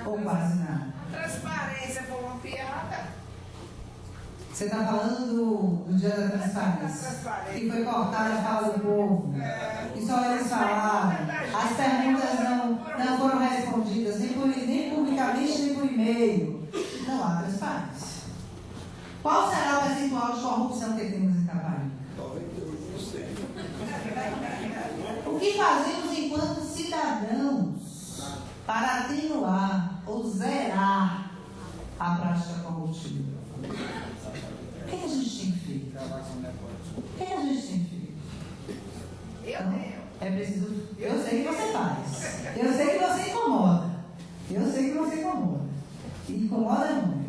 Ou quase nada.
A transparência foi uma piada.
Você está falando do Dia da Transparência, que foi cortada a fala do povo, e só eles falaram. As perguntas não foram respondidas, nem publicamente, nem por e-mail. Não há transparência. Qual será o percentual de corrupção que temos em Itaparica?
92%.
O que fazemos enquanto cidadãos para atenuar ou zerar a prática corruptiva? O que a gente tem feito? O que a gente tem feito? Então, é preciso. Eu sei que você faz. Eu sei que você incomoda. Eu sei que você incomoda. E incomoda muito.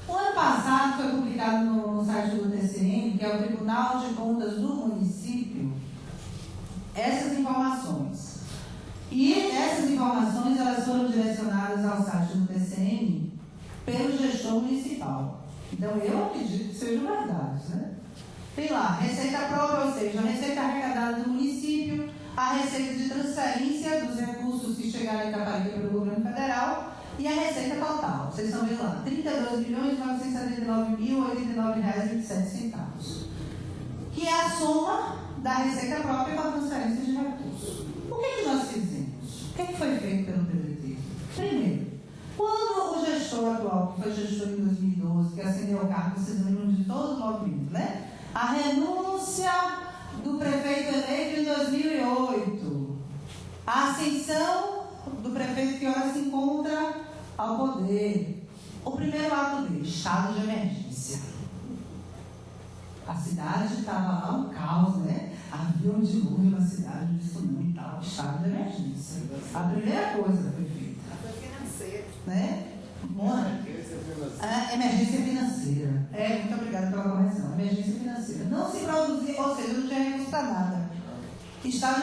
O ano passado foi publicado no site do TCM, que é o Tribunal de Contas do Município, essas informações. E essas informações elas foram direcionadas ao site do TCM pelo gestor municipal. Então eu acredito que sejam verdades, né? Tem lá, receita própria, ou seja, a receita arrecadada do município, a receita de transferência dos recursos que chegaram em Itaparica pelo governo federal e a receita total. Vocês estão vendo lá, R$ 32.979.089,27, que é a soma da receita própria com a transferência de recursos. O que nós fizemos? O que foi feito pelo PDT? Primeiro, quando o gestor atual, que foi gestor em 2012, que ascendeu ao cargo, vocês lembram de todo o movimento, né? A renúncia do prefeito eleito em 2008, a ascensão do prefeito que agora se encontra ao poder. O primeiro ato dele, estado de emergência. A cidade estava lá um caos, né? Havia um dilúvio na cidade, um tsunami e tal, estado de emergência. A primeira coisa foi feita.
Financeiro.
Né? Emergência financeira. Muito obrigada pela correção. Emergência financeira. Não se produzia, ou seja, não tinha recurso para nada. Estado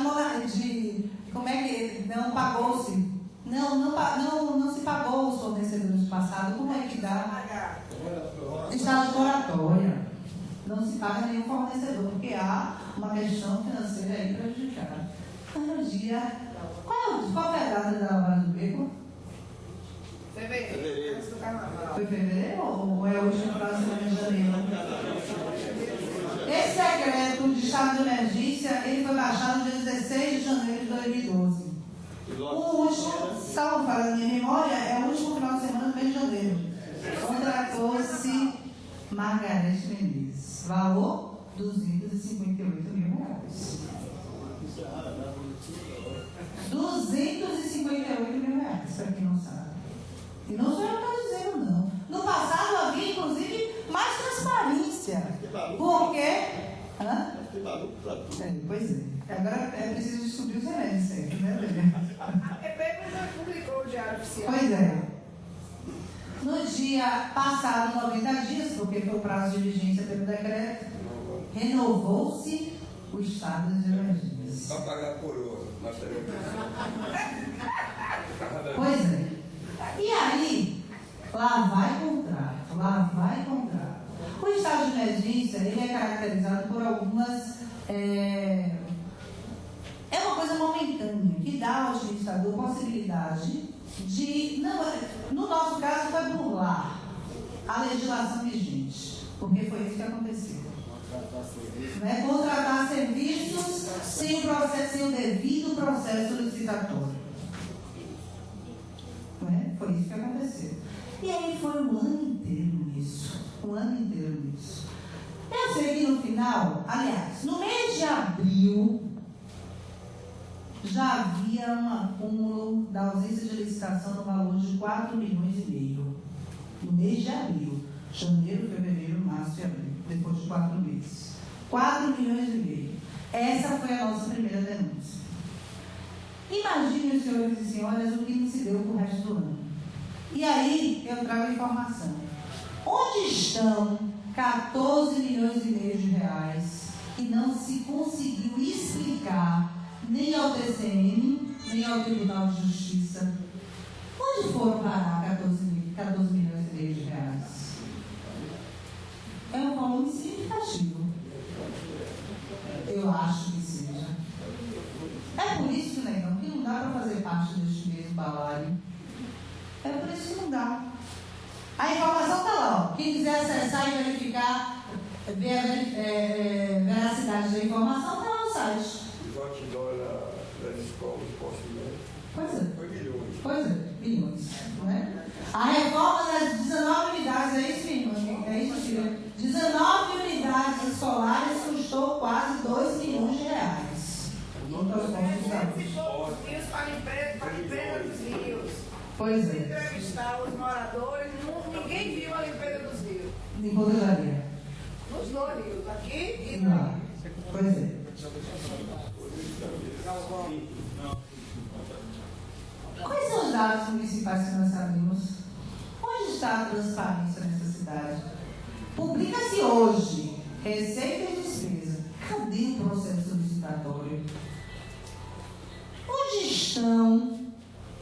de como é que não pagou-se? Não se pagou os fornecedores do passado. Como é que dá? Estado de moratória. Não se paga nenhum fornecedor, porque há uma questão financeira aí prejudicada. No dia. Qual foi a data da Lavagem do Beco?
Fevereiro. Antes do carnaval.
Foi fevereiro ou é o último final de semana de janeiro? Esse decreto de estado de emergência, ele foi baixado no dia 16 de janeiro de 2012. O último, salvo para a minha memória, é o último final de semana do mês de janeiro. Contratou-se Margarete Menezes. Valor R$ 258 mil. R$ 258 mil, para quem não sabe. E não sou eu que estou dizendo, não. No passado havia, inclusive, mais transparência. Porque. Pois é. Agora é preciso descobrir os remédios certos, né, Lívia?
A PP não publicou o diário oficial.
Pois é. No dia passado, 90 dias, porque foi o prazo de vigência pelo decreto, renovou-se o estado de emergência.
Para pagar a coroa, nós teremos.
Pois é. E aí, lá vai contrato. O estado de emergência, ele é caracterizado por algumas... É uma coisa momentânea, que dá ao administrador possibilidade de... No nosso caso, foi burlar a legislação vigente, porque foi isso que aconteceu. Contratar serviços sem o devido processo licitatório. Foi isso que aconteceu. E aí foi um ano inteiro nisso. Eu sei que no final, aliás, no mês de abril, já havia um acúmulo da ausência de licitação no valor de 4,5 milhões. No mês de abril, janeiro, fevereiro, março e abril, depois de 4 meses. 4,5 milhões. Essa foi a nossa primeira denúncia. Imaginem, senhores e senhoras, o que não se deu para o resto do ano. E aí eu trago a informação. Onde estão 14 milhões e meio de reais que não se conseguiu explicar nem ao TCM, nem ao Tribunal de Justiça. Onde foram parar 14 milhões e meio de reais? É um volume significativo. Eu acho que seja. É por isso, Negão, que não dá para fazer parte deste mesmo balaio. É por isso que não dá. A informação está lá, ó. Quem quiser acessar e verificar, ver a veracidade da informação, está lá no site.
Os outdoors das escolas, possivelmente.
Pois é.
Foi milhões.
Pois é, milhões. Não é? A reforma das 19 unidades, é isso, filho? É isso, filho? 19 unidades escolares custou quase 2 milhões de reais. Junto aos postos de saúde.
Rios para limpeza dos rios.
Pois é.
Entrevistar os moradores, ninguém viu a limpeza dos rios.
Em Podejaria.
Nos dois rios, aqui e
Lá.
lá.
Pois é. Quais são os dados municipais que nós sabemos? Onde está a transparência nessa cidade? Publica-se hoje receita e despesa. Cadê o processo licitatório? Onde estão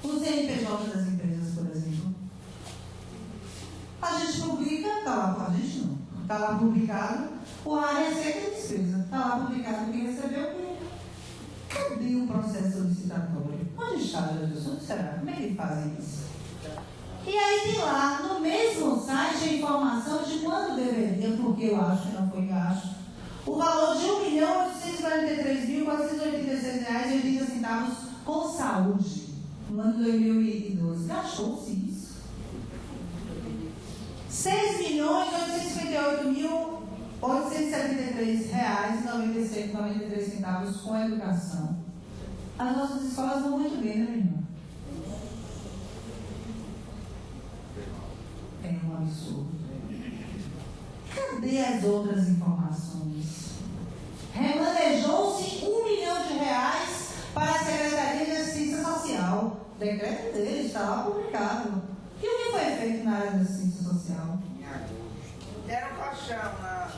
os CNPJ das empresas, por exemplo? A gente publica, está lá, a gente não. Está lá publicado a receita e despesa. Está lá publicado quem recebeu o quê? Cadê o processo licitatório? Onde está, Jesus? Onde será? Como é que eles fazem isso? E aí tem lá, no mesmo site, a informação de quanto deveria, porque eu acho que não foi gasto, o valor de R$1.843.486,80 com saúde, no ano de 2012. Gastou-se isso. R$6.858.873,93 com educação. As nossas escolas vão muito bem, né, minha irmã? É um absurdo. Cadê as outras informações? Remanejou-se R$1 milhão para a Secretaria de Assistência Social. O decreto dele está lá publicado. E o que foi feito na área da assistência social?
Deram colchão na...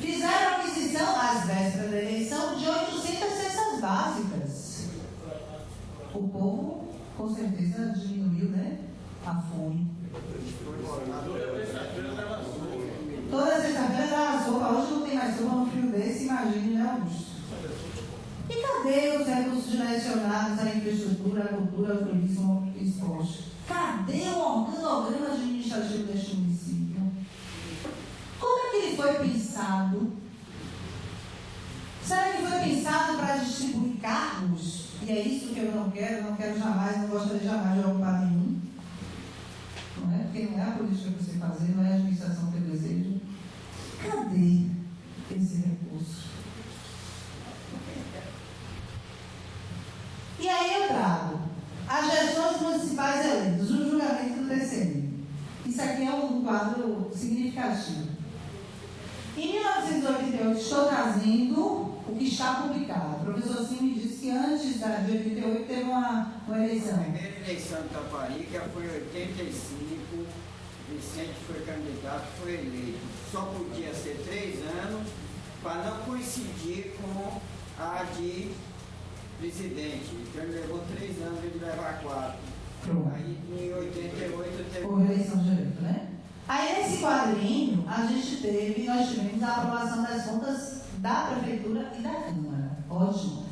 Fizeram aquisição, às vésperas da eleição, de 800 cestas básicas. O povo, com certeza, diminuiu, né? A fome. Toda sexta-feira dá sopa. Hoje não tem mais sopa no frio desse, imagine, né, Augusto? E cadê os recursos direcionados à infraestrutura, à cultura, ao turismo e esporte? Cadê o organograma administrativo deste município? Como é que ele foi pensado? Será que foi pensado para distribuir cargos? E é isso que eu não quero jamais, não gostaria jamais de ocupar nenhum. Não é? Porque não é a política que você fazer, não é a administração que eu desejo. Cadê esse recurso? E aí eu trago as gestões municipais eleitas, o julgamento do TCM. Isso aqui é um quadro significativo. Em 1988, estou trazendo o que está publicado. O professor Sim me disse que antes de 88 teve uma eleição.
A primeira eleição de Taparica foi em 85, Vicente foi candidato, foi eleito. Só podia ser 3 anos, para não coincidir com a de presidente. Então ele levou 3 anos, ele levar 4. Aí em 88 teve...
Houve eleição direto, né? Aí nesse quadrinho, nós tivemos a aprovação das contas da Prefeitura e da Câmara. Ótimo.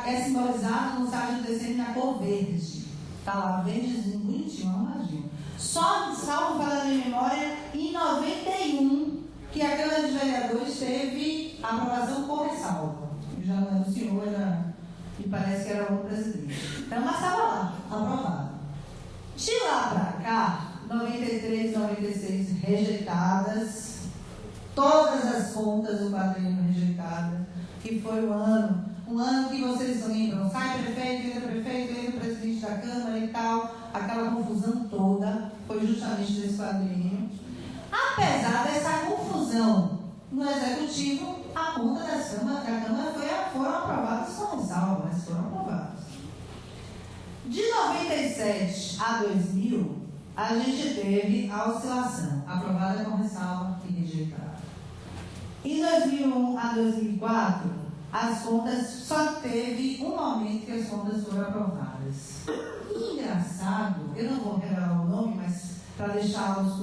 É simbolizado no site do TCM na cor verde. Está lá, verdezinho, bonitinho, arrumadinho. Só, salvo para a minha memória, em 91, que a Câmara de Vereadores teve a aprovação com ressalva. Já não era o senhor, me parece que era o presidente. Então, mas estava lá, aprovado. De lá para cá, 93, 96 rejeitadas, todas as contas do quadrinho rejeitadas, que foi um ano que vocês lembram, sai prefeito, entra presidente da Câmara e tal, aquela confusão toda, foi justamente desse quadrinho. Apesar dessa confusão no Executivo, a conta da Câmara foram aprovadas com ressalva, mas foram aprovadas. De 97 a 2000, a gente teve a oscilação, aprovada com ressalva e rejeitada. Em 2001 a 2004, as contas só teve um momento que as contas foram aprovadas. E engraçado, eu não vou revelar o nome, mas para deixá-los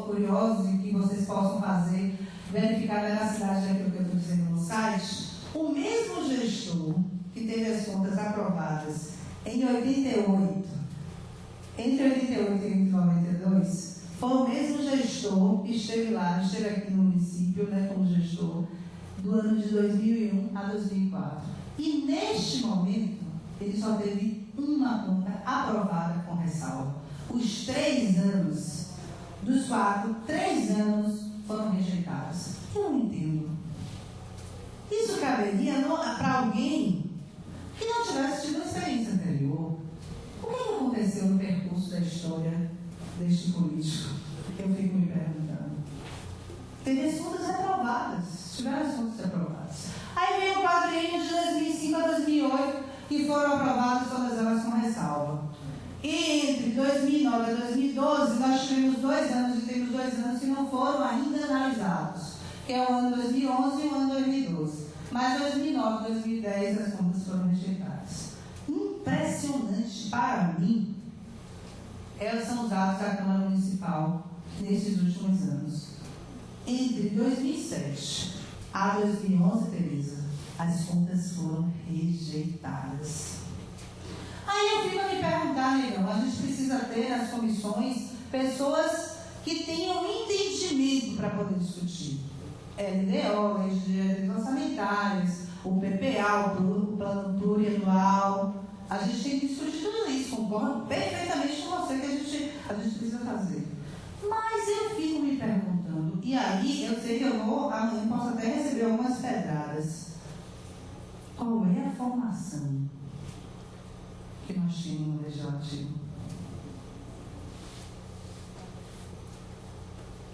curiosos e que vocês possam fazer, verificar a veracidade daquilo que eu estou dizendo no site, o mesmo gestor que teve as contas aprovadas em 88, entre 88 e 92, foi o mesmo gestor que esteve aqui no município, como gestor, do ano de 2001 a 2004. E neste momento, ele só teve uma conta aprovada com ressalva. Os 3 anos, dos 4, 3 anos foram rejeitados. Eu não entendo. Isso caberia para alguém que não tivesse tido uma experiência anterior. O que aconteceu no percurso da história deste político? Eu fico me perguntando. Teve as contas aprovadas, tiveram as contas aprovadas. Aí veio o quadrinho de 2005 a 2008, que foram aprovadas todas elas com ressalva. E entre 2009 a 2012, nós tivemos 2 anos, e temos 2 anos que não foram ainda analisados, que é o ano 2011 e o ano 2012. Mas 2009 e 2010 as contas foram rejeitadas. Impressionante para mim são os dados da Câmara Municipal nesses últimos anos. Entre 2007 a 2011, Tereza, as contas foram rejeitadas. Aí eu fico a me perguntar, Negão, a gente precisa ter nas comissões pessoas que tenham entendimento para poder discutir. LDO, Lei de Direitos Orçamentários, o PPA, o Plano Plurianual. A gente tem que discutir tudo isso, concordo perfeitamente com você que a gente precisa fazer. Mas eu fico me perguntando, e aí eu sei que amanhã posso até receber algumas pedradas. Qual é a formação que nós tínhamos no Legislativo?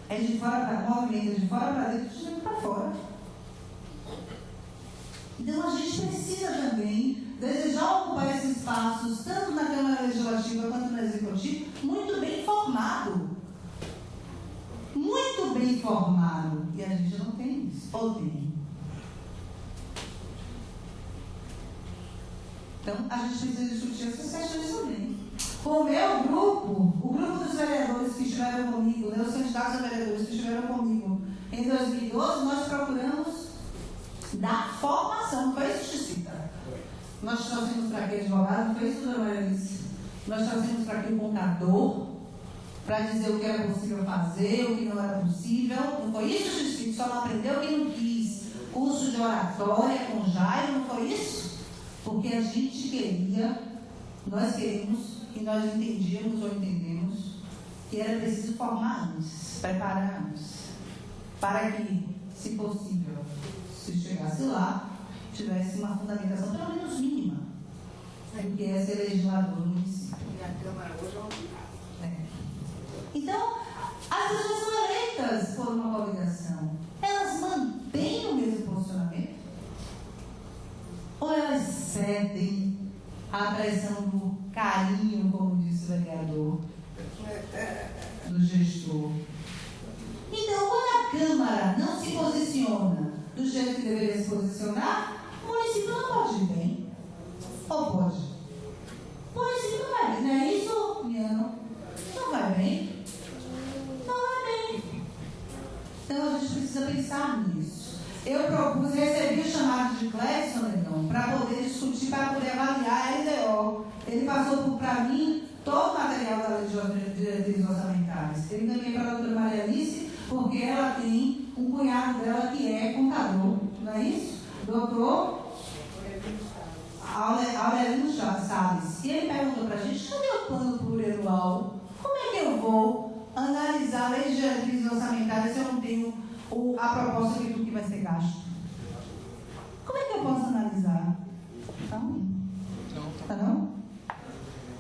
É de fora para movimento, é de fora para dentro, de dentro para fora. Então a gente precisa também desejar ocupar esses espaços, tanto na Câmara Legislativa quanto no Executivo, muito bem formado. Muito bem formado. E a gente não tem isso. Ou tem? Então a gente precisa discutir essas questões também. O meu grupo, o grupo dos vereadores que estiveram comigo, os candidatos a vereadores que estiveram comigo em 2012, nós procuramos dar formação, não foi isso, Chicita? Nós trouxemos para aqui advogado, não foi isso, doutora Maria Alice? Nós trouxemos para aqui um contador, para dizer o que era possível fazer, o que não era possível. Não foi isso, Chicita? Só não aprendeu quem não quis. Curso de oratória com Jairo, não foi isso? Porque a gente queria, nós queremos, e nós entendíamos ou entendemos que era preciso formar antes, preparar antes, para que, se possível, se chegasse lá, tivesse uma fundamentação pelo menos mínima do que é ser legislador no município.
E a Câmara hoje é uma
Então, as pessoas são eleitas por uma coligação. Elas mantêm o mesmo posicionamento? Ou elas cedem à pressão do carinho, como disse o vereador, do gestor? Então, quando a Câmara não se posiciona do jeito que deveria se posicionar, o município não pode ir bem. Ou pode? O município não vai bem, não é isso, Miano? Não vai bem. Não vai bem. Então, a gente precisa pensar nisso. Eu propus, recebi o chamado de Clécio, Negão, para poder discutir, para poder avaliar a LDO. Ele passou para mim todo o material da Lei de Direitos Orçamentários. Ele encaminhei para a doutora Maria Alice, porque ela tem um cunhado dela que é contador, não é isso? Doutor Aurelino Salles. E ele perguntou para a gente, cadê o plano plurianual? Como é que eu vou analisar a Lei de Diretrizes Orçamentárias se eu não tenho a proposta do que vai ser gasto? Como é que eu posso analisar? Tá não?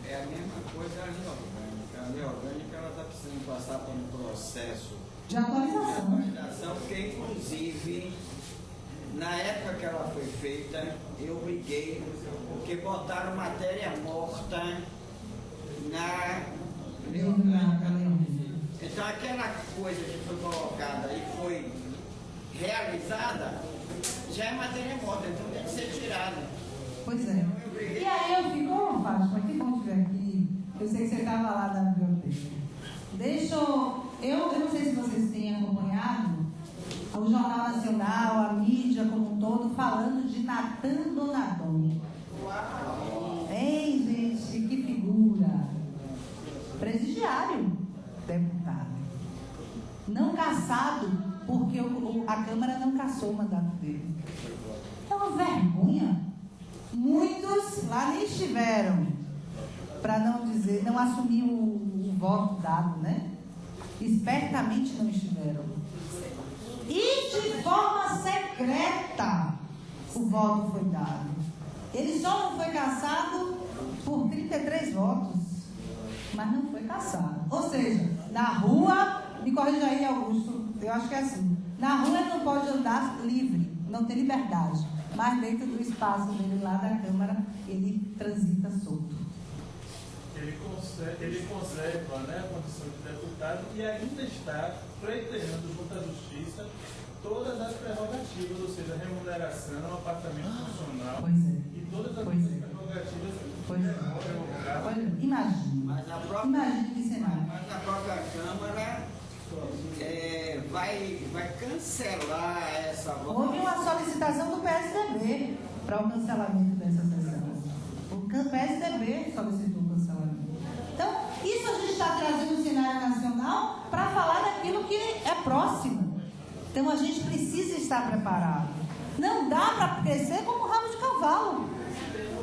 É a mesma coisa a lei orgânica. A lei orgânica ela está precisando passar por um processo
De atualização.
Porque, inclusive, na época que ela foi feita, eu briguei, porque botaram matéria morta na lei orgânica coisa que foi colocada e foi realizada, já é matéria morta, então tem que ser tirada.
Pois é. E aí eu fico, Fátima, que bom te ver aqui. Eu sei que você estava lá na biblioteca. Eu não sei se vocês têm acompanhado o Jornal Nacional, a mídia como um todo, falando de Natan Donadon. Ei, gente, que figura. Presidiário, deputado. Não cassado, porque a Câmara não cassou o mandato dele. É uma vergonha. Muitos lá nem estiveram, para não dizer, não assumir o voto dado, né? Espertamente não estiveram. E de forma secreta o voto foi dado. Ele só não foi cassado por 33 votos, mas não foi cassado. Ou seja, na rua, me corrija aí, Augusto, eu acho que é assim, na rua ele não pode andar livre, não tem liberdade, mas dentro do espaço dele lá da Câmara, ele transita solto.
Ele conserva, né, a condição de deputado e ainda está pleiteando junto à Justiça todas as prerrogativas, ou seja, remuneração, apartamento funcional e todas as prerrogativas que
Imagina. Imagina que cenário.
Mas a própria Câmara vai cancelar essa votação.
Houve uma solicitação do PSDB para o cancelamento dessa sessão. O PSDB solicitou o cancelamento. Então, isso a gente está trazendo no cenário nacional para falar daquilo que é próximo. Então, a gente precisa estar preparado. Não dá para crescer como um rabo de cavalo.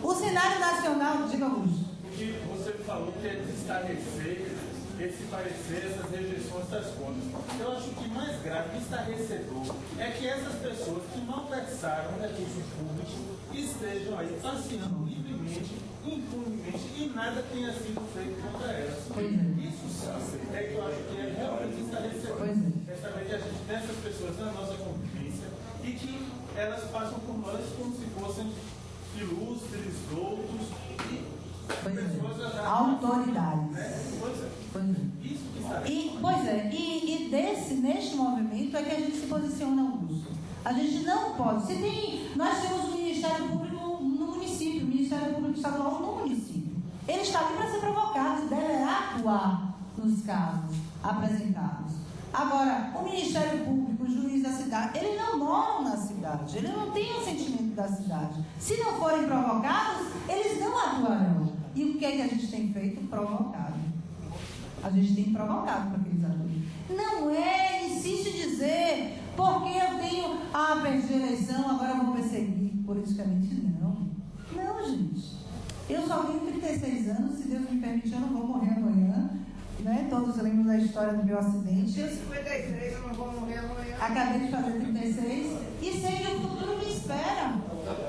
O cenário nacional, diga, Augusto.
O que você falou que é estarrecer esse parecer, essas rejeições das contas. Eu acho que mais grave, estarrecedor, é que essas pessoas que malversaram recursos públicos estejam aí passeando livremente, impunemente e nada tenha sido feito contra elas. Isso sim, é que eu acho que é realmente estarrecedor. É saber que a gente tem essas pessoas na nossa convivência e que elas passam por nós como se fossem ilustres, doutos e
autoridades.
Isso que está
neste movimento é que a gente se posiciona, Augusto. A gente não pode. Nós temos o Ministério Público no município, o Ministério Público Estadual no município. Ele está ali para ser provocado e deverá atuar nos casos apresentados. Agora, o Ministério Público, o juiz da cidade, eles não moram na cidade, eles não têm o sentimento da cidade. Se não forem provocados, eles não atuarão. E o que é que a gente tem feito? Provocado. A gente tem provocado para que eles atuem. Não é, insiste em dizer, porque eu tenho, perdi a eleição, agora eu vou perseguir politicamente. Não, gente. Eu só tenho 36 anos, se Deus me permitir, eu não vou morrer amanhã. Né? Todos lembram da história do meu acidente.
Eu 53, eu não vou morrer amanhã.
Acabei de fazer 36 e sei que o futuro me espera.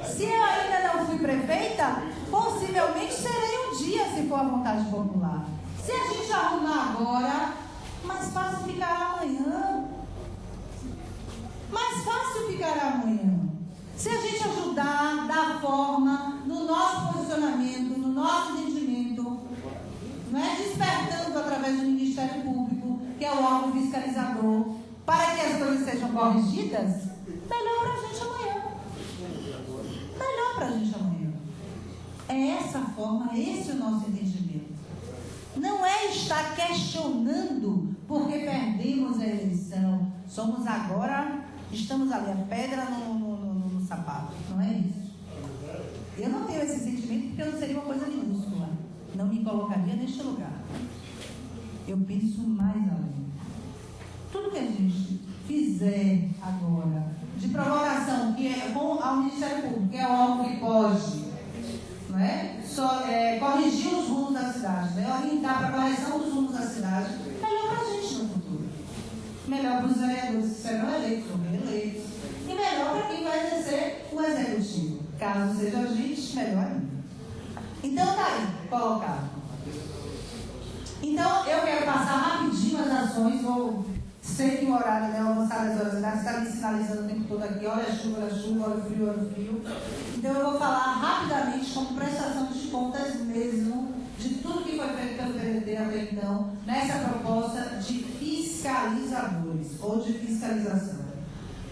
Se eu ainda não fui prefeita, possivelmente serei um dia, se for a vontade popular. Se a gente arrumar agora, mais fácil ficará amanhã. Mais fácil ficará amanhã. Se a gente ajudar, dar forma, no nosso posicionamento, no nosso entendimento, não é despertando através do Ministério Público, que é o órgão fiscalizador, para que as coisas sejam corrigidas, melhor para a gente amanhã. Melhor para a gente amanhã. É essa forma, esse é o nosso entendimento. Não é estar questionando porque perdemos a eleição. Somos agora, estamos ali, a pedra no sapato. Não é isso. Eu não tenho esse sentimento porque não seria uma coisa minúscula. Não me colocaria neste lugar. Eu penso mais além. Tudo que a gente fizer agora de provocação, que é com ao Ministério Público, que é o órgão que pode, não é? Corrigir os rumos da cidade, né? Orientar para a correção dos rumos da cidade, melhor para a gente no futuro. Melhor para os vereadores que serão eleitos ou reeleitos. E melhor para quem vai exercer o executivo. Caso seja a gente, melhor ainda. Então está aí, colocado. Então eu quero passar rapidinho as ações, sei que o horário, né, avançar das horas da está me sinalizando o tempo todo aqui, olha a chuva, olha o frio. Então eu vou falar rapidamente como prestação de contas mesmo de tudo que foi feito pelo PDT até então, nessa proposta de fiscalização. fiscalizadores ou de fiscalização.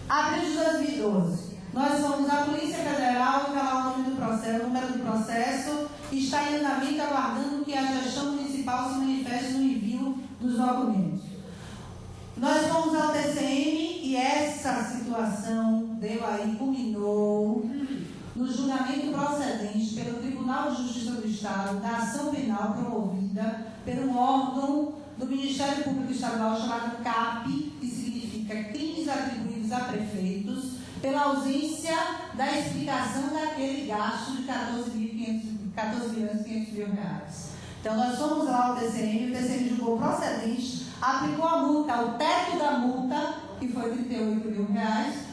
Abril de 2012, nós fomos à Polícia Federal revelar o número do processo e está em andamento aguardando que a gestão municipal se manifeste no envio dos documentos. Nós fomos ao TCM e essa situação deu aí, culminou no julgamento procedente pelo Tribunal de Justiça do Estado da ação penal promovida por um órgão do Ministério Público Estadual chamado CAP, que significa Crimes Atribuídos a Prefeitos, pela ausência da explicação daquele gasto de 14.500.000 reais. Então, nós fomos lá ao TCM, o TCM julgou procedente, aplicou a multa, o teto da multa, que foi R$ 38 mil,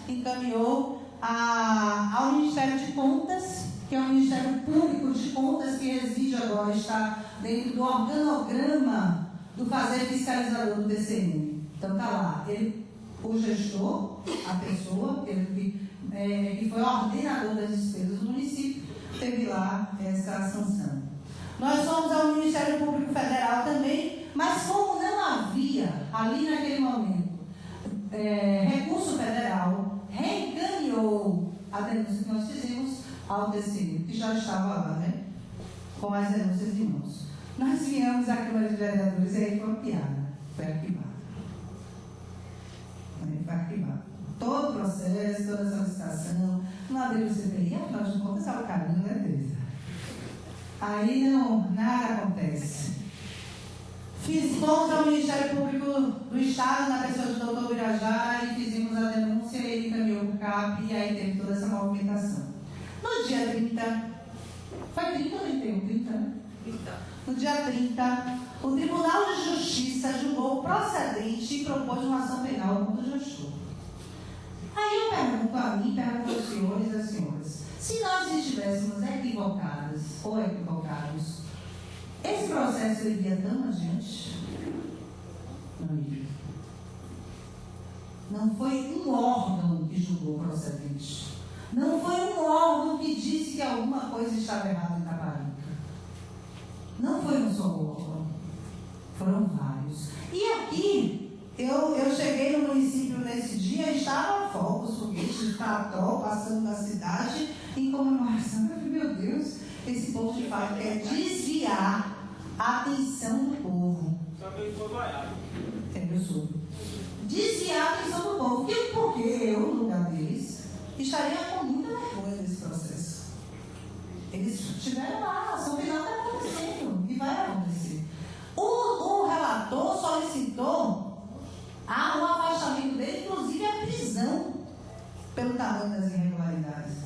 encaminhou ao Ministério de Contas, que é o Ministério Público de Contas, que reside agora, está dentro do organograma do fazer fiscalizador do TCM. Então, está lá, o gestor, a pessoa, que foi ordenador das despesas do município, teve lá essa sanção. Nós fomos ao Ministério Público Federal também, mas como não havia, ali naquele momento, recurso federal, reencaminhou a denúncia que nós fizemos ao TCM, que já estava lá, né, com as denúncias de mãos. Nós viemos à Câmara de Vereadores e aí foi uma piada, foi arquivado. Foi arquivado. Todo o processo, toda a solicitação, não abriu o CPI, afinal de contas é o caminho, né, Teresa? Aí nada acontece. Fomos ao Ministério Público do Estado, na pessoa do doutor Birajara, e fizemos a denúncia, e ele encaminhou para o CAP, e aí teve toda essa movimentação. No dia 30, foi 30 ou 31? 30, né? 30. No dia 30, o Tribunal de Justiça julgou procedente e propôs uma ação penal contra o gestor. Aí eu pergunto a mim, pergunto aos senhores e às senhoras, se nós estivéssemos equivocadas ou equivocados, esse processo iria tão adiante? Não iria. Não foi um órgão que julgou procedente. Não foi um órgão que disse que alguma coisa estava errada em Itaparica. Não foi um só órgão. Foram vários. E aqui, eu cheguei no município nesse dia e estava fogos, foguetes de Tató, passando na cidade, em comemoração. Eu falei, meu Deus, esse povo de fato quer desviar a atenção do povo.
Só que ele foi vaiado.
Eu sou. Desviar a atenção do povo. Porque eu, no lugar deles, estaria com muita vergonha nesse processo. Eles estiveram lá, a ação penal está acontecendo e vai acontecer. O relator solicitou um afastamento dele, inclusive a prisão, pelo tamanho das irregularidades.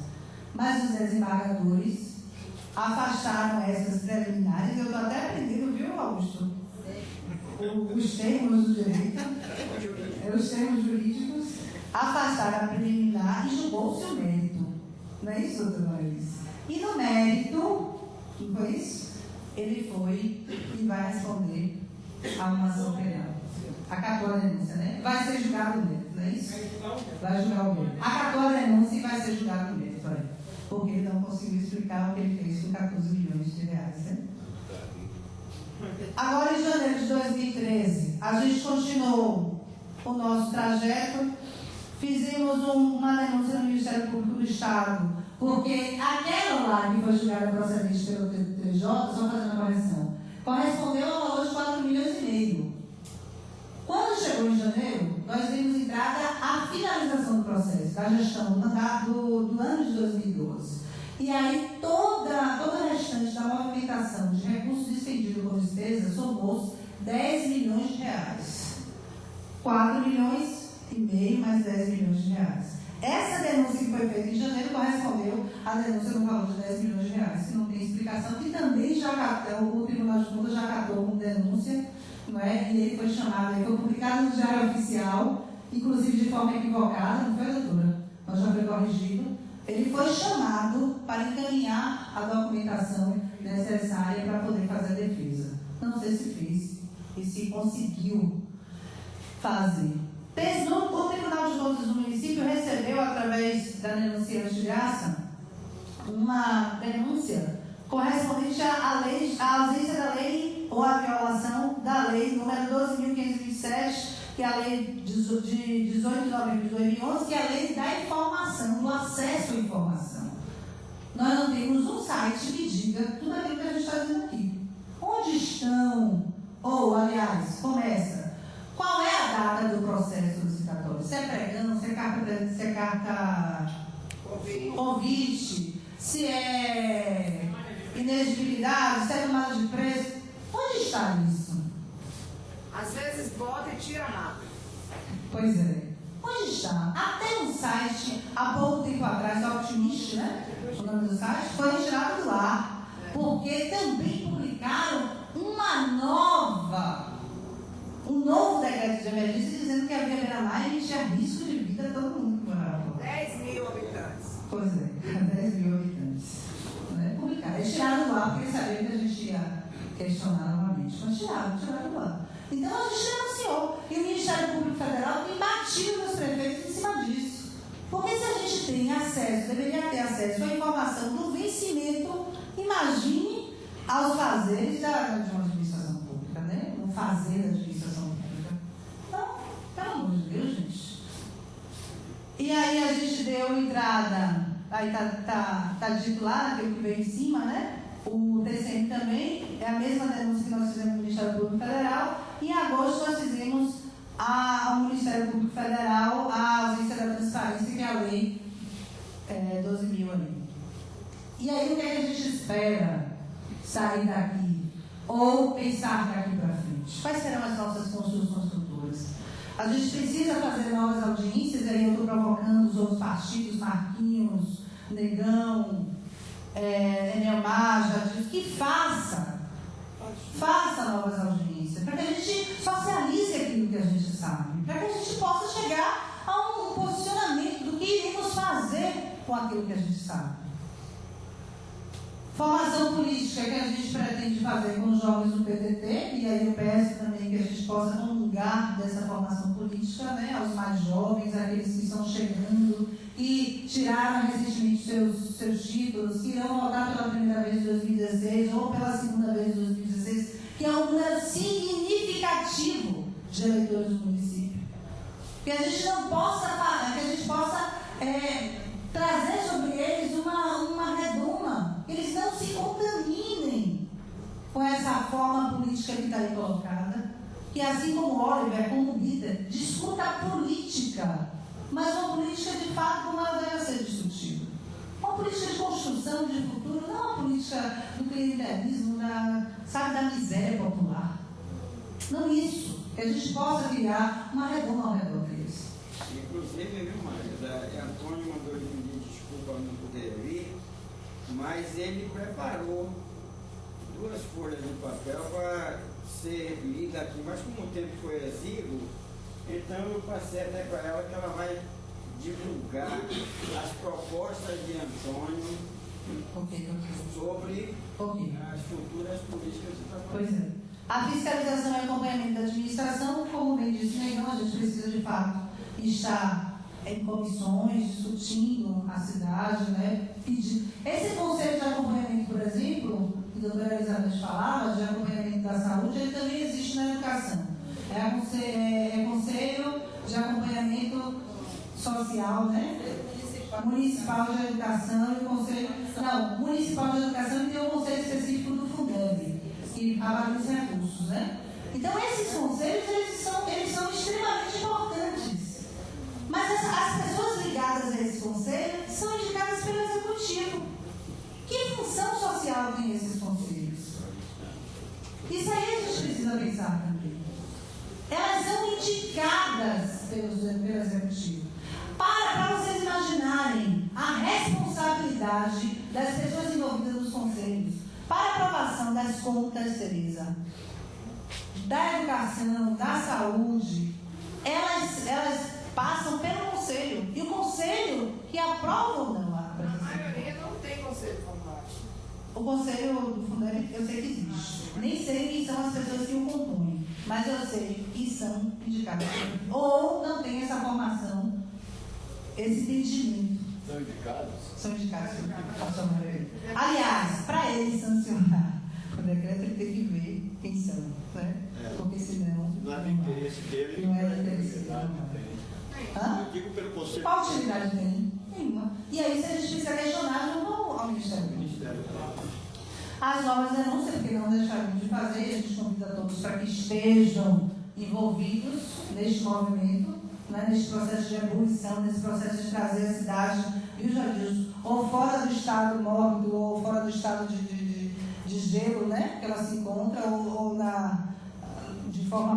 Mas os desembargadores afastaram essas preliminares. Eu estou até aprendendo, viu, Augusto? Os termos do direito, os termos jurídicos, afastaram a preliminar e julgou-se o mérito. Não é isso, doutor Maurício? E no mérito, não foi isso? Ele foi e vai responder a uma ação penal. Acatou a denúncia, né? Vai ser julgado o mérito, não é isso? Vai julgar o mérito. Acatou a denúncia e vai ser julgado o mérito, olha. Porque ele não conseguiu explicar o que ele fez com 14 milhões de reais, né? Agora, em janeiro de 2013, a gente continuou o nosso trajeto, fizemos uma denúncia no Ministério Público do Estado, porque aquela lá que foi julgada procedente pelo TJ, só fazendo a correção, correspondeu ao valor de 4,5 milhões. Quando chegou em janeiro, nós dimos entrada à finalização do processo, da gestão do ano de 2012. E aí toda a restante da movimentação de recursos despendidos com despesa somou 10 milhões de reais. 4,5 milhões mais 10 milhões de reais. Essa denúncia que foi feita em janeiro correspondeu à denúncia no valor de 10 milhões de reais, que não tem explicação, que também o Tribunal de Contas já catou como denúncia, não é? E ele foi chamado, ele foi publicado no Diário Oficial, inclusive de forma equivocada, não foi, doutora? Mas já foi corrigido. Ele foi chamado para encaminhar a documentação necessária para poder fazer a defesa. Não sei se fez e se conseguiu fazer. O Tribunal de Contas do município recebeu, através da denunciante de graça, uma denúncia correspondente à ausência da lei ou à violação da lei número 12.527 que é a lei de 18 de novembro de 2011, que é a lei da informação, do acesso à informação. Nós não temos um site que diga tudo aquilo que a gente está dizendo aqui. Onde estão, ou, aliás, começa, qual é a data do processo licitatório? Se é pregão, se é carta convite, se é inexigibilidade, se é tomada de preço. Onde está isso?
Às vezes bota e tira rápido.
Pois é. Onde está? Até um site, há pouco tempo atrás, Optimist, né? O nome do site, foi retirado do ar. Porque também publicaram um novo decreto de emergência dizendo que a Via Beira-Mar tinha risco de vida a todo mundo que morava lá.
10 mil habitantes.
Pois é, 10 mil habitantes. Né? Publicaram. Eles tiraram do ar porque eles sabiam que a gente ia questionar novamente. Mas tiraram do ar. Então a gente denunciou. E o Ministério Público Federal tem batido nos prefeitos em cima disso. Porque se a gente tem acesso, deveria ter acesso à informação do vencimento, imagine aos fazeres de uma administração pública, né? O fazer da administração pública. Então, pelo amor de Deus, gente. E aí a gente deu entrada, aí tá dito lá, naquele que veio em cima, né? O TCM também, é a mesma denúncia que nós fizemos no Ministério Público Federal. Em agosto nós fizemos ao Ministério Público Federal a ausência da transparência, que é a lei 12.000 ali. E aí o que é que a gente espera sair daqui? Ou pensar daqui para frente? Quais serão as nossas construções futuras? A gente precisa fazer novas audiências, e aí eu estou provocando os outros partidos, Marquinhos, Negão, Neomar, já disse, que faça novas audiências, para que a gente socialize aquilo que a gente sabe, para que a gente possa chegar a um posicionamento do que iremos fazer com aquilo que a gente sabe. Formação política que a gente pretende fazer com os jovens do PTT, e aí eu peço também que a gente possa comungar dessa formação política, né, aos mais jovens, aqueles que estão chegando e tiraram recentemente seus títulos, que irão votar pela primeira vez em 2016 ou pela segunda vez em 2016, que é um número significativo de eleitores do município. Que a gente não possa falar, que a gente possa trazer sobre eles uma redoma, que eles não se contaminem com essa forma política que está aí colocada, que assim como Oliver, como líder, discuta a política, mas uma política de fato como ela deve ser discutida. Uma política de construção de futuro, não uma política do clientelismo, da miséria popular. Não isso, que a gente possa criar uma redoma ao redor deles.
Inclusive, viu, Maria, Antônio mandou ele pedir desculpa não poder vir, mas ele preparou 2 folhas de papel para ser lida aqui, mas como o tempo foi exíguo, então eu passei até para ela que ela vai divulgar as propostas de Antônio sobre as futuras políticas de trabalho.
Pois é. A fiscalização e acompanhamento da administração, como bem disse, então a gente precisa de fato estar em comissões, discutindo a cidade, né? Esse conselho de acompanhamento, por exemplo, que a doutora Elizabeth falava, de acompanhamento da saúde, ele também existe na educação. É conselho de acompanhamento social, né? Municipal de Educação e o Conselho... Não, Municipal de Educação e tem o Conselho Específico do Fundeb, que avalia os recursos, né? Então, esses conselhos, eles são extremamente importantes. Mas as pessoas ligadas a esse conselho são indicadas pelo Executivo. Que função social tem esses conselhos? Isso aí a gente precisa pensar também. Elas são indicadas pelo Executivo. Para vocês imaginarem a responsabilidade das pessoas envolvidas nos conselhos para a aprovação das contas, Tereza, da educação, da saúde, elas passam pelo conselho. E o conselho que aprova ou não a
A maioria não tem conselho formado.
O conselho do Fundeb, eu sei que existe. Nem sei quem são as pessoas que o compõem, mas eu sei que são indicadas. Ou não tem essa formação, esse entendimento.
São indicados?
São indicados pela sua maioria. Aliás, para eles sancionar o decreto, ele tem que ver quem são, né? Porque senão...
Não é do interesse dele.
Não é do interesse As novas denúncias, porque não deixaremos de fazer, a gente convida todos para que estejam envolvidos neste movimento, né, neste processo de ebulição, nesse processo de trazer a cidade, viu, Jadilson, ou fora do estado mórbido, ou fora do estado de gelo, né, que ela se encontra, ou de forma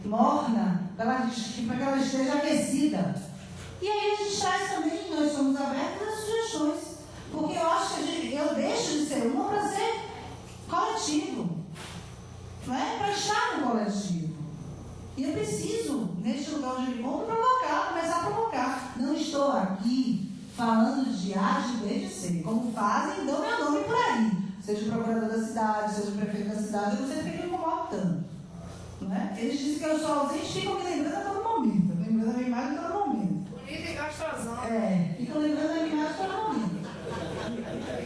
morna, para que ela esteja aquecida. E aí a gente traz também, nós somos abertos às sugestões, porque eu acho que eu deixo de ser uma para ser coletivo, não é? Para estar no coletivo. E eu preciso, neste lugar onde eu me encontro, provocar, começar a provocar. Não estou aqui falando de A, de B, de C, como fazem, dão meu nome por aí. Seja o procurador da cidade, seja o prefeito da cidade, eu não sei porque me incomodo tanto. Não é? Eles dizem que eu sou ausente e ficam me lembrando a todo momento, lembrando a minha imagem a todo momento.
Bonita e gostosão.
Ficam lembrando a minha imagem a todo momento.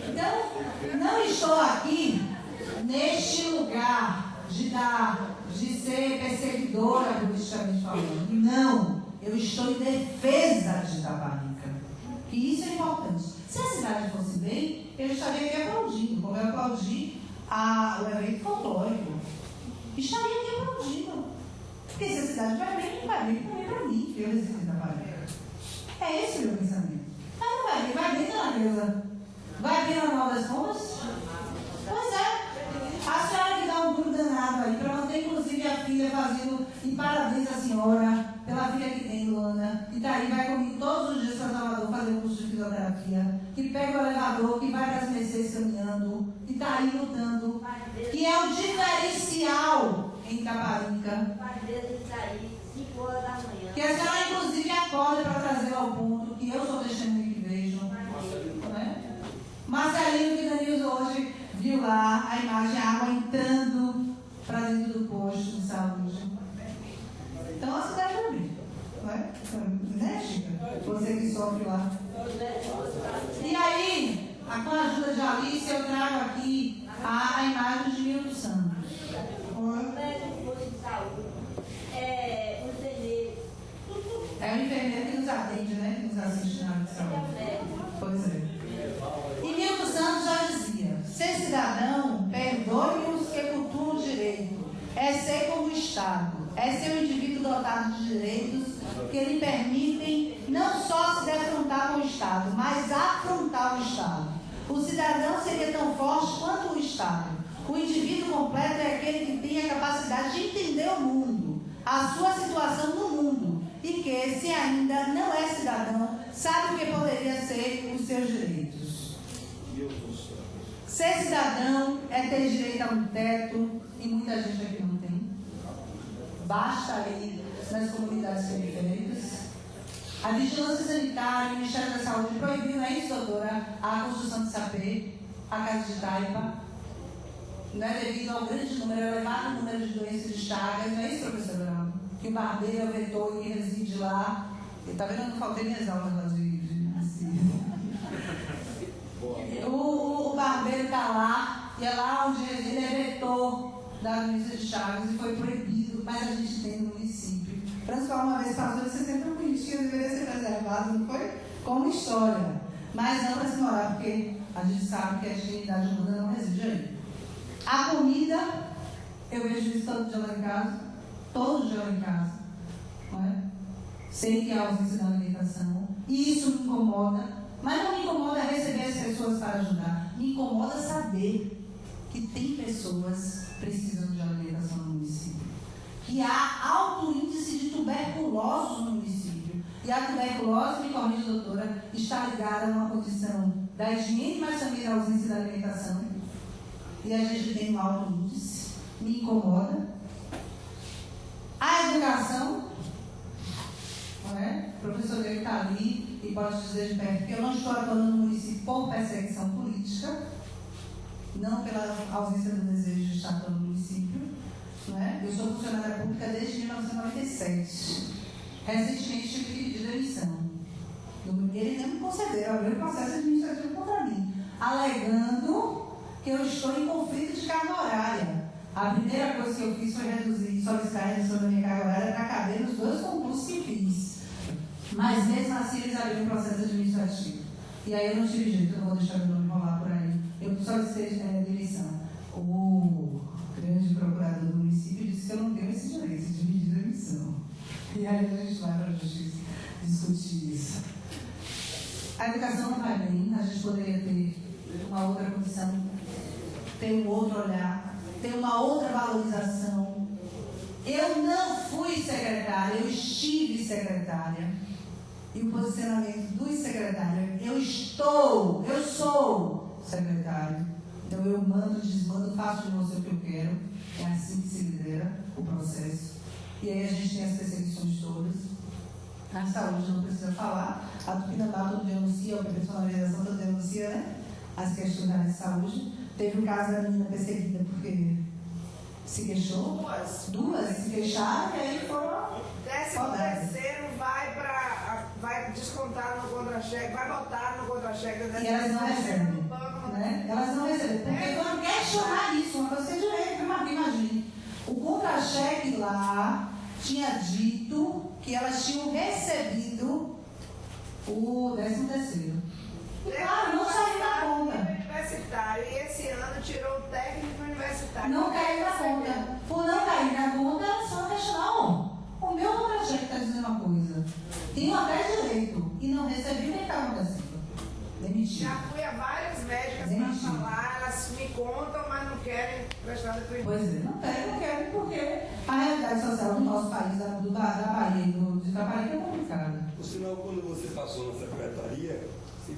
Então, não estou aqui neste lugar de ser perseguidora politicamente falando. Não, eu estou em defesa de Itaparica. E isso é importante. Se a cidade fosse bem, eu estaria aqui aplaudindo, como eu aplaudi o evento folclórico. Estaria aqui aplaudindo. Porque se a cidade vai bem também para mim, que eu resido em Itaparica. É esse o meu pensamento. Mas não vai bem, dona Cleusa? Vai bem na Nova das Contas? Pois é. A senhora que dá um duro danado aí, para manter inclusive a filha fazendo, e parabéns à senhora, pela filha que tem, Luana, e daí vai comigo todos os dias para Salvador fazer um curso de fisioterapia, que pega o elevador, que vai para as Mercedes caminhando, e está aí lutando, que é o diferencial em Itaparica. Que a senhora inclusive acorda para trazer ao ponto, que eu sou testemunha que vejo. Né? Marcelino que Danilo hoje viu lá a imagem, a água entrando para dentro do posto de saúde. Então a cidade vai abrir. Né, Chica? Você que sofre lá. E aí, com a ajuda de Alice, eu trago aqui a imagem de Milton Santos. É o enfermeiro que nos atende, né? Que nos assiste na área de saúde. Pois é. E Milton Santos já dizia: ser cidadão, perdoe-os que cultuam o direito, é ser como o Estado, é ser um indivíduo dotado de direitos que lhe permitem não só se defrontar com o Estado, mas afrontar o Estado. O cidadão seria tão forte quanto o Estado. O indivíduo completo é aquele que tem a capacidade de entender o mundo, a sua situação no mundo, e que, se ainda não é cidadão, sabe o que poderia ser os seus direitos. Ser cidadão é ter direito a um teto, e muita gente aqui não tem. Basta ir nas comunidades periféricas. A vigilância sanitária, o Ministério da Saúde proibiu, não é isso, doutora, a construção de sapê, a casa de taipa, né, devido ao grande número, elevado número de doenças de Chagas, não é isso, professor Bruno? Que o barbeiro vetou e reside lá. Está vendo? Eu não faltei minhas aulas lá de o barbeiro está lá, e é lá onde ele é vetor da doença de Chagas e foi proibido, mas a gente tem no município. Francisco uma vez passou de 60 bonitinho, deveria ser preservado, não foi? Como história. Mas não para se morar, porque a gente sabe que a dignidade humana não reside aí. A comida, eu vejo isso todo dia lá em casa, todo dia lá em casa, não é? Sei que há ausência da alimentação, e isso me incomoda, mas não me incomoda receber as pessoas para ajudar, me incomoda saber que tem pessoas precisando de alimentação no município, que há alto índice de tuberculosos no município, e a tuberculose, me corrige, doutora, está ligada a uma condição da higiene, mas também da ausência da alimentação. E a gente tem um alto índice, me incomoda. A educação, não é? O professor dele está ali e pode dizer de perto que eu não estou atuando no município por perseguição política, não pela ausência do desejo de estar atuando no município, não é? Eu sou funcionária pública desde 1997. Recentemente tive que pedir demissão. Ele não me concedeu, abriu o processo administrativo contra mim, alegando que eu estou em conflito de carga horária. A primeira coisa que eu fiz foi solicitar a redução da minha carga horária para caber nos 2 concursos que fiz. Mas mesmo assim eles abriram o processo administrativo. E aí eu não tive jeito, eu não vou deixar meu nome rolar por aí. eu solicitei demissão. O grande procurador do município disse que eu não tenho esse direito de pedir demissão. E aí a gente vai para a justiça discutir isso. A educação não vai bem, a gente poderia ter uma outra condição, ter um outro olhar, ter uma outra valorização. Eu não fui secretária, eu estive secretária. E o posicionamento dos secretários, eu sou secretário. Então eu mando, desmando, faço de você o que eu quero. É assim que se lidera o processo. E aí a gente tem as perseguições todas. A saúde não precisa falar. A Tupinambá denuncia, a personalização toda denuncia, né? As questões da área de saúde. Teve o caso da menina perseguida porque se queixou. Duas se queixaram e aí foram.
13º vai descontar no contra-cheque, vai botar no contra-cheque.
E elas não recebem. Né? Elas não recebem. Porque foram questionar isso, uma coisa de direito, imagine. O contra-cheque lá tinha dito que elas tinham recebido o 13º. E claro, não saiu da conta.
Universitário, e esse ano tirou o técnico universitário.
Não caiu na conta. Por não cair na conta, elas foram questionar. O meu contra-cheque está dizendo uma coisa. Tenho até direito. E não recebi, nem está acontecendo. Demitido.
Já fui a várias médicas para falar, elas me contam, mas não querem prestar depoimento.
Pois é, não querem porque a realidade social do nosso país, da Bahia e de Itaparica é complicada.
Por sinal, quando você passou na secretaria, se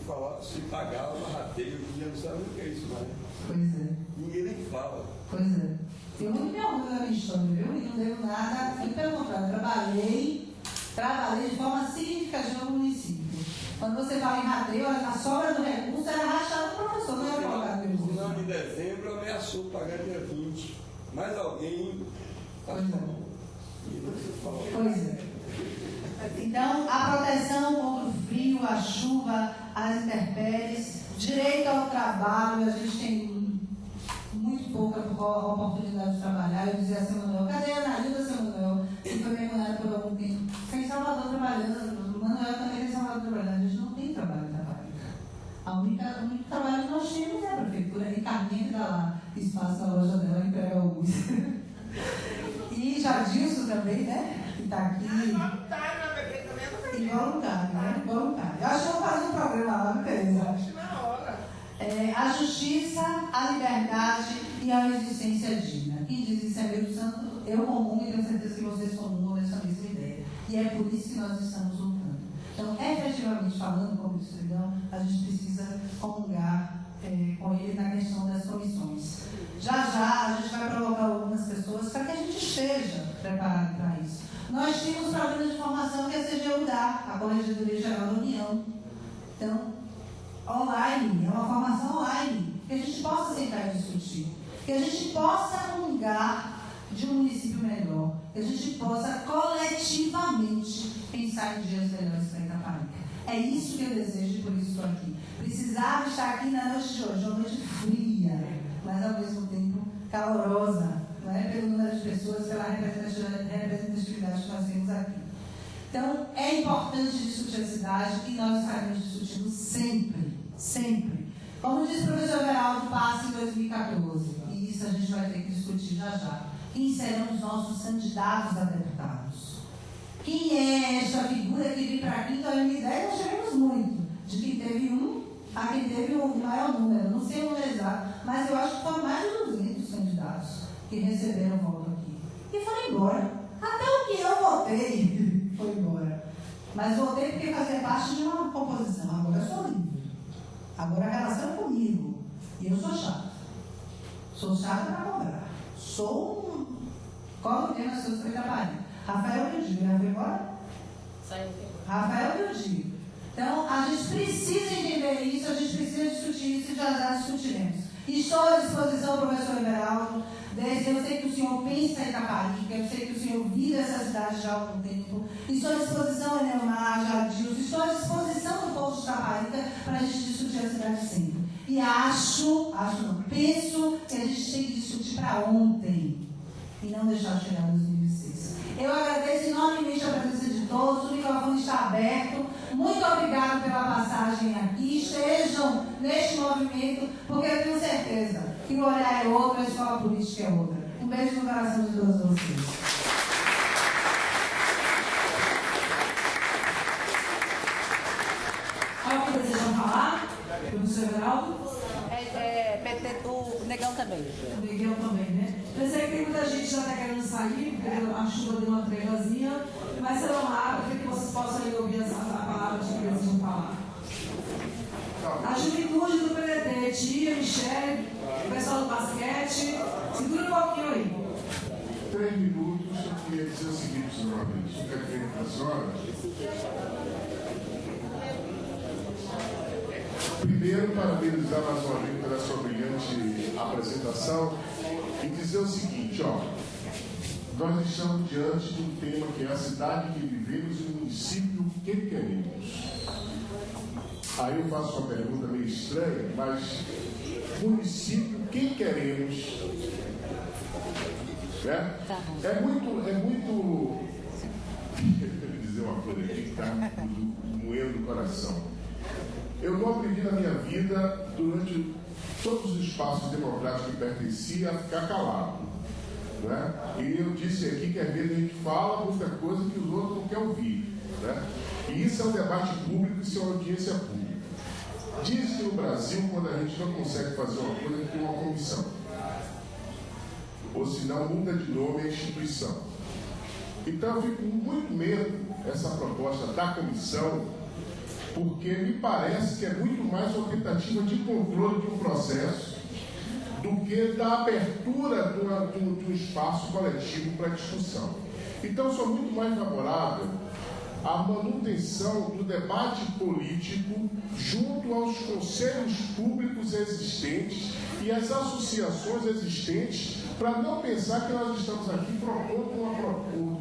pagava rateio, que não sabe o que é isso, mas
pois é.
Ninguém nem fala.
Pois é. Eu não me orgulho da minha história, viu? E não devo nada, e pelo contrário, trabalhei de forma significativa no município. Quando você fala em rateio, a sobra do recurso era rachada do professor, não era colocado pelo
No final
professor.
de dezembro ameaçou pagar dia 20. Mais alguém
Pois é.
E você fala.
Pois é. Então, a proteção contra o frio, a chuva, as intempéries, direito ao trabalho, a gente tem muito pouca oportunidade de trabalhar. Eu dizia assim, Manuel, cadê a Analilda, seu Manuel? Que foi mencionado por algum tempo. Tem Salvador trabalhando, o Manuel também tem Salvador trabalhando. A gente não tem trabalho em Itaparica. O único trabalho que nós temos é a prefeitura. E Carminha que dá lá espaço na loja dela e pega alguns. E Jadilson também, né? Que está aqui.
Voluntário na BP também é do
E voluntário, né? Voluntário. Eu acho que eu vou fazer um programa lá, beleza?
Acho na hora.
A justiça, a liberdade e a existência digna. Quem diz isso é meu santo, eu comungo e tenho certeza que vocês comungam nessa mesma ideia. E é por isso que nós estamos lutando. Então, efetivamente falando, como disse o Tridão, a gente precisa comungar com ele na questão das comissões. Já a gente vai provocar algumas pessoas para que a gente esteja preparado para isso. Nós temos programas de formação que a CGU dá, a Corregedoria Geral da União. Então, online, é uma formação online, que a gente possa sentar e discutir, que a gente possa comungar de um município melhor, que a gente possa coletivamente pensar em dias melhores para Itaparica. É isso que eu desejo e por isso estou aqui. Precisava estar aqui na noite de hoje, uma noite fria, mas ao mesmo tempo calorosa, não é? Pelo número de pessoas, pela representatividade que nós temos aqui. Então, é importante discutir a cidade e nós estaremos discutindo sempre. Como disse o professor Everaldo Passe em 2014, e isso a gente vai ter que discutir já. Quem serão os nossos candidatos a deputados? Quem é esta figura que veio para aqui em 2010? Nós tivemos muito. De quem teve a quem teve o maior número, não sei o número exato, mas eu acho que foram mais de 200 candidatos que receberam voto aqui. E foram embora. Até o que eu votei foi embora. Mas votei porque fazia parte de uma composição. Agora eu sou livre. Agora a relação é comigo. E eu sou chata. Sou chata para cobrar. Cobro o tema das coisas para Itaparica. Rafael que eu digo, já foi embora?
Saiu.
Rafael que eu digo. Então, a gente precisa entender isso, a gente precisa discutir isso e já discutiremos. Estou à disposição, professor Everaldo. Eu sei que o senhor pensa em Itaparica, eu sei que o senhor vive essa cidade já há algum tempo. Estou à disposição, Neomar, Jadilson, estou à disposição do povo de Itaparica para a gente discutir a cidade sempre. E penso que a gente tem que discutir para ontem e não deixar chegar em 2006. Eu agradeço enormemente a presença de todos, o microfone está aberto. Muito obrigado pela passagem aqui. Estejam neste movimento, porque eu tenho certeza que o olhar é outro, a escola política é outra. Um beijo no coração de todos vocês.
Algo que desejam falar? Professor Everaldo?
PT do Negão também.
O Miguel também, né? Eu sei que tem muita gente que já está querendo sair, porque a chuva deu uma tregazinha, mas serão lá para que vocês possam ir ouvir a palavra que eles vão falar. A juventude do PDT, Tia, Michele, o pessoal do basquete, segura um pouquinho aí.
3 minutos, eu queria dizer o seguinte, senhor Rodrigues, o prefeito da senhora. Primeiro, parabenizar mais uma vez pela sua brilhante apresentação e dizer o seguinte, ó, nós estamos diante de um tema que é a cidade que vivemos e o município que queremos. Aí eu faço uma pergunta meio estranha, mas município que queremos? Né? É muito. Eu vou dizer uma coisa aqui que está moendo o coração. Eu não aprendi na minha vida, durante todos os espaços democráticos que pertencia, a ficar calado. Né? E eu disse aqui que às vezes a gente fala muita coisa que os outros não querem ouvir. Né? E isso é um debate público, isso é uma audiência pública. Diz que no Brasil, quando a gente não consegue fazer uma coisa, tem uma comissão. Ou senão muda de nome a instituição. Então eu fico com muito medo essa proposta da comissão, porque me parece que é muito mais uma tentativa de controle de um processo do que da abertura de um espaço coletivo para discussão. Então sou muito mais favorável à manutenção do debate político junto aos conselhos públicos existentes e às associações existentes, para não pensar que nós estamos aqui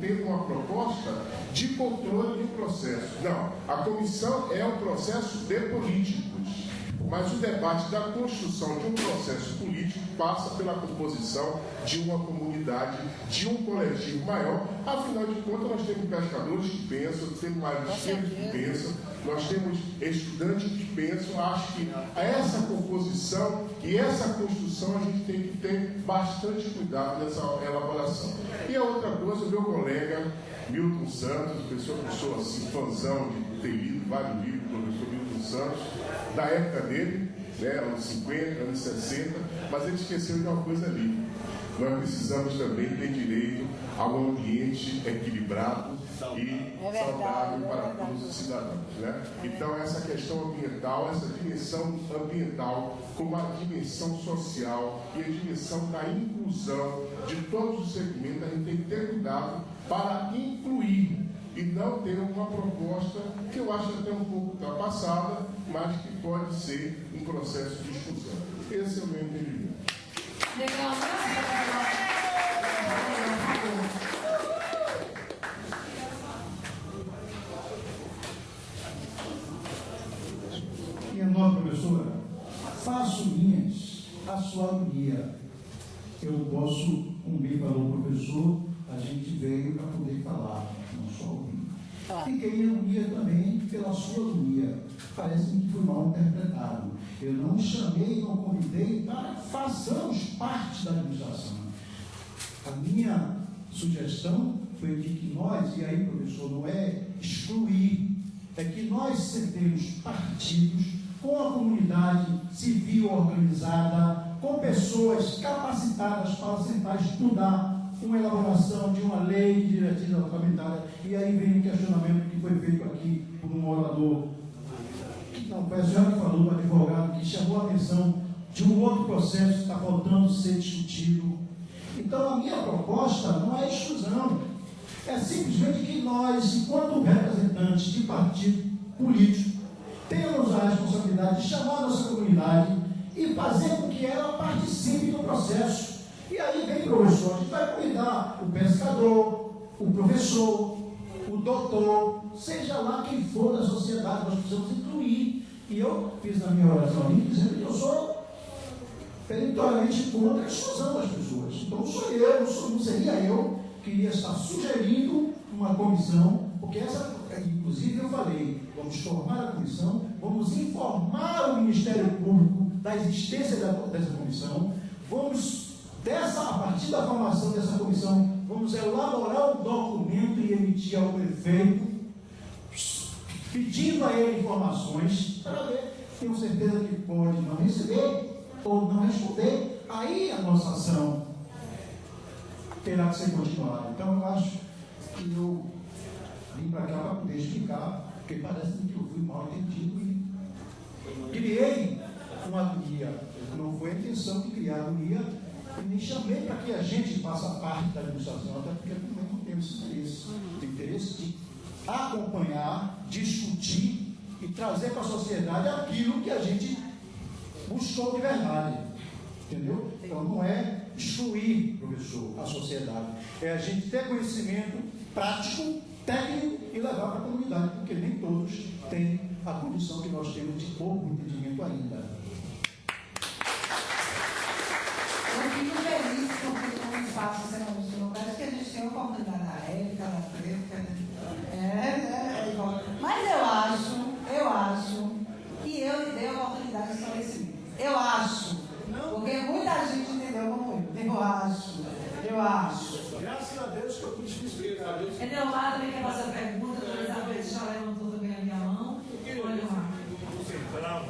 tendo uma proposta de controle do processo. Não, a comissão é um processo de políticos, mas o debate da construção de um processo político passa pela composição de uma comunidade, de um coletivo maior. Afinal de contas, nós temos pescadores que pensam, temos marisqueiros que pensam, nós temos estudantes que pensam. Acho que essa composição e essa construção a gente tem que ter bastante cuidado nessa elaboração. E a outra coisa, o meu colega Milton Santos, pessoa que eu sou assim, fãzão de ter lido vários livros do professor Milton Santos, da época dele, né, anos 50, anos 60, mas ele esqueceu de uma coisa ali. Nós precisamos também ter direito a um ambiente equilibrado e saudável para todos os cidadãos. Né? Então, essa questão ambiental, essa dimensão ambiental, como a dimensão social e a dimensão da inclusão de todos os segmentos, a gente tem que ter cuidado para incluir e não ter uma proposta que eu acho até um pouco ultrapassada, mas que pode ser um processo de discussão. Esse é o meu entendimento.
Legal,
Minha nova professora, faço minhas a sua agonia. Eu posso, como bem falou o professor, a gente veio para poder falar, não só ouvir. Fiquei em agonia também pela sua agonia. Parece-me que foi mal interpretado. Eu não chamei, não convidei para que façamos parte da administração. A minha sugestão foi de que nós, e aí, professor, não é excluir, é que nós sentemos partidos com a comunidade civil organizada, com pessoas capacitadas para sentar e estudar uma elaboração de uma lei de diretriz orçamentária. E aí vem o questionamento que foi feito aqui por um orador, que não foi a senhora que falou, o advogado, que chamou a atenção de um outro processo que está faltando ser discutido. Então, a minha proposta não é exclusão, é simplesmente que nós, enquanto representantes de partido político, temos a responsabilidade de chamar a nossa comunidade e fazer com que ela participe do processo. E aí vem, professor, a gente vai convidar o pescador, o professor, o doutor, seja lá quem for da sociedade, nós precisamos incluir. E eu fiz na minha oração ali dizendo que eu sou peritoriamente contra a exclusão das pessoas. Então, sou eu, não seria eu que iria estar sugerindo uma comissão, porque essa, inclusive eu falei, Vamos formar a comissão, vamos informar o Ministério Público da existência dessa comissão, a partir da formação dessa comissão, vamos elaborar um documento e emitir ao prefeito, pedindo a ele informações, para ver, tenho certeza que pode não receber ou não responder, aí a nossa ação terá que ser continuada. Então eu acho que eu vim para cá para poder explicar, porque parece que eu fui mal entendido e criei uma agonia. Não foi a intenção de criar agonia, e nem chamei para que a gente faça parte da administração, até porque também não temos esse interesse. Tem interesse de acompanhar, discutir e trazer para a sociedade aquilo que a gente buscou de verdade. Entendeu? Então não é excluir, professor, a sociedade. É a gente ter conhecimento prático, técnico e levar para a comunidade, porque nem todos têm a condição que nós temos de pouco entendimento ainda.
Eu fico feliz porque com o espaço sendo parece que a gente tem uma oportunidade na época, na treta, mas eu acho que eu lhe dei a oportunidade de esclarecimento. Eu acho, porque muita gente entendeu como eu. Eu acho.
Graças a Deus que eu pude me explicar.
Edelmar também quer fazer a pergunta, a Elizabeth já levantou também a minha mão.
Central,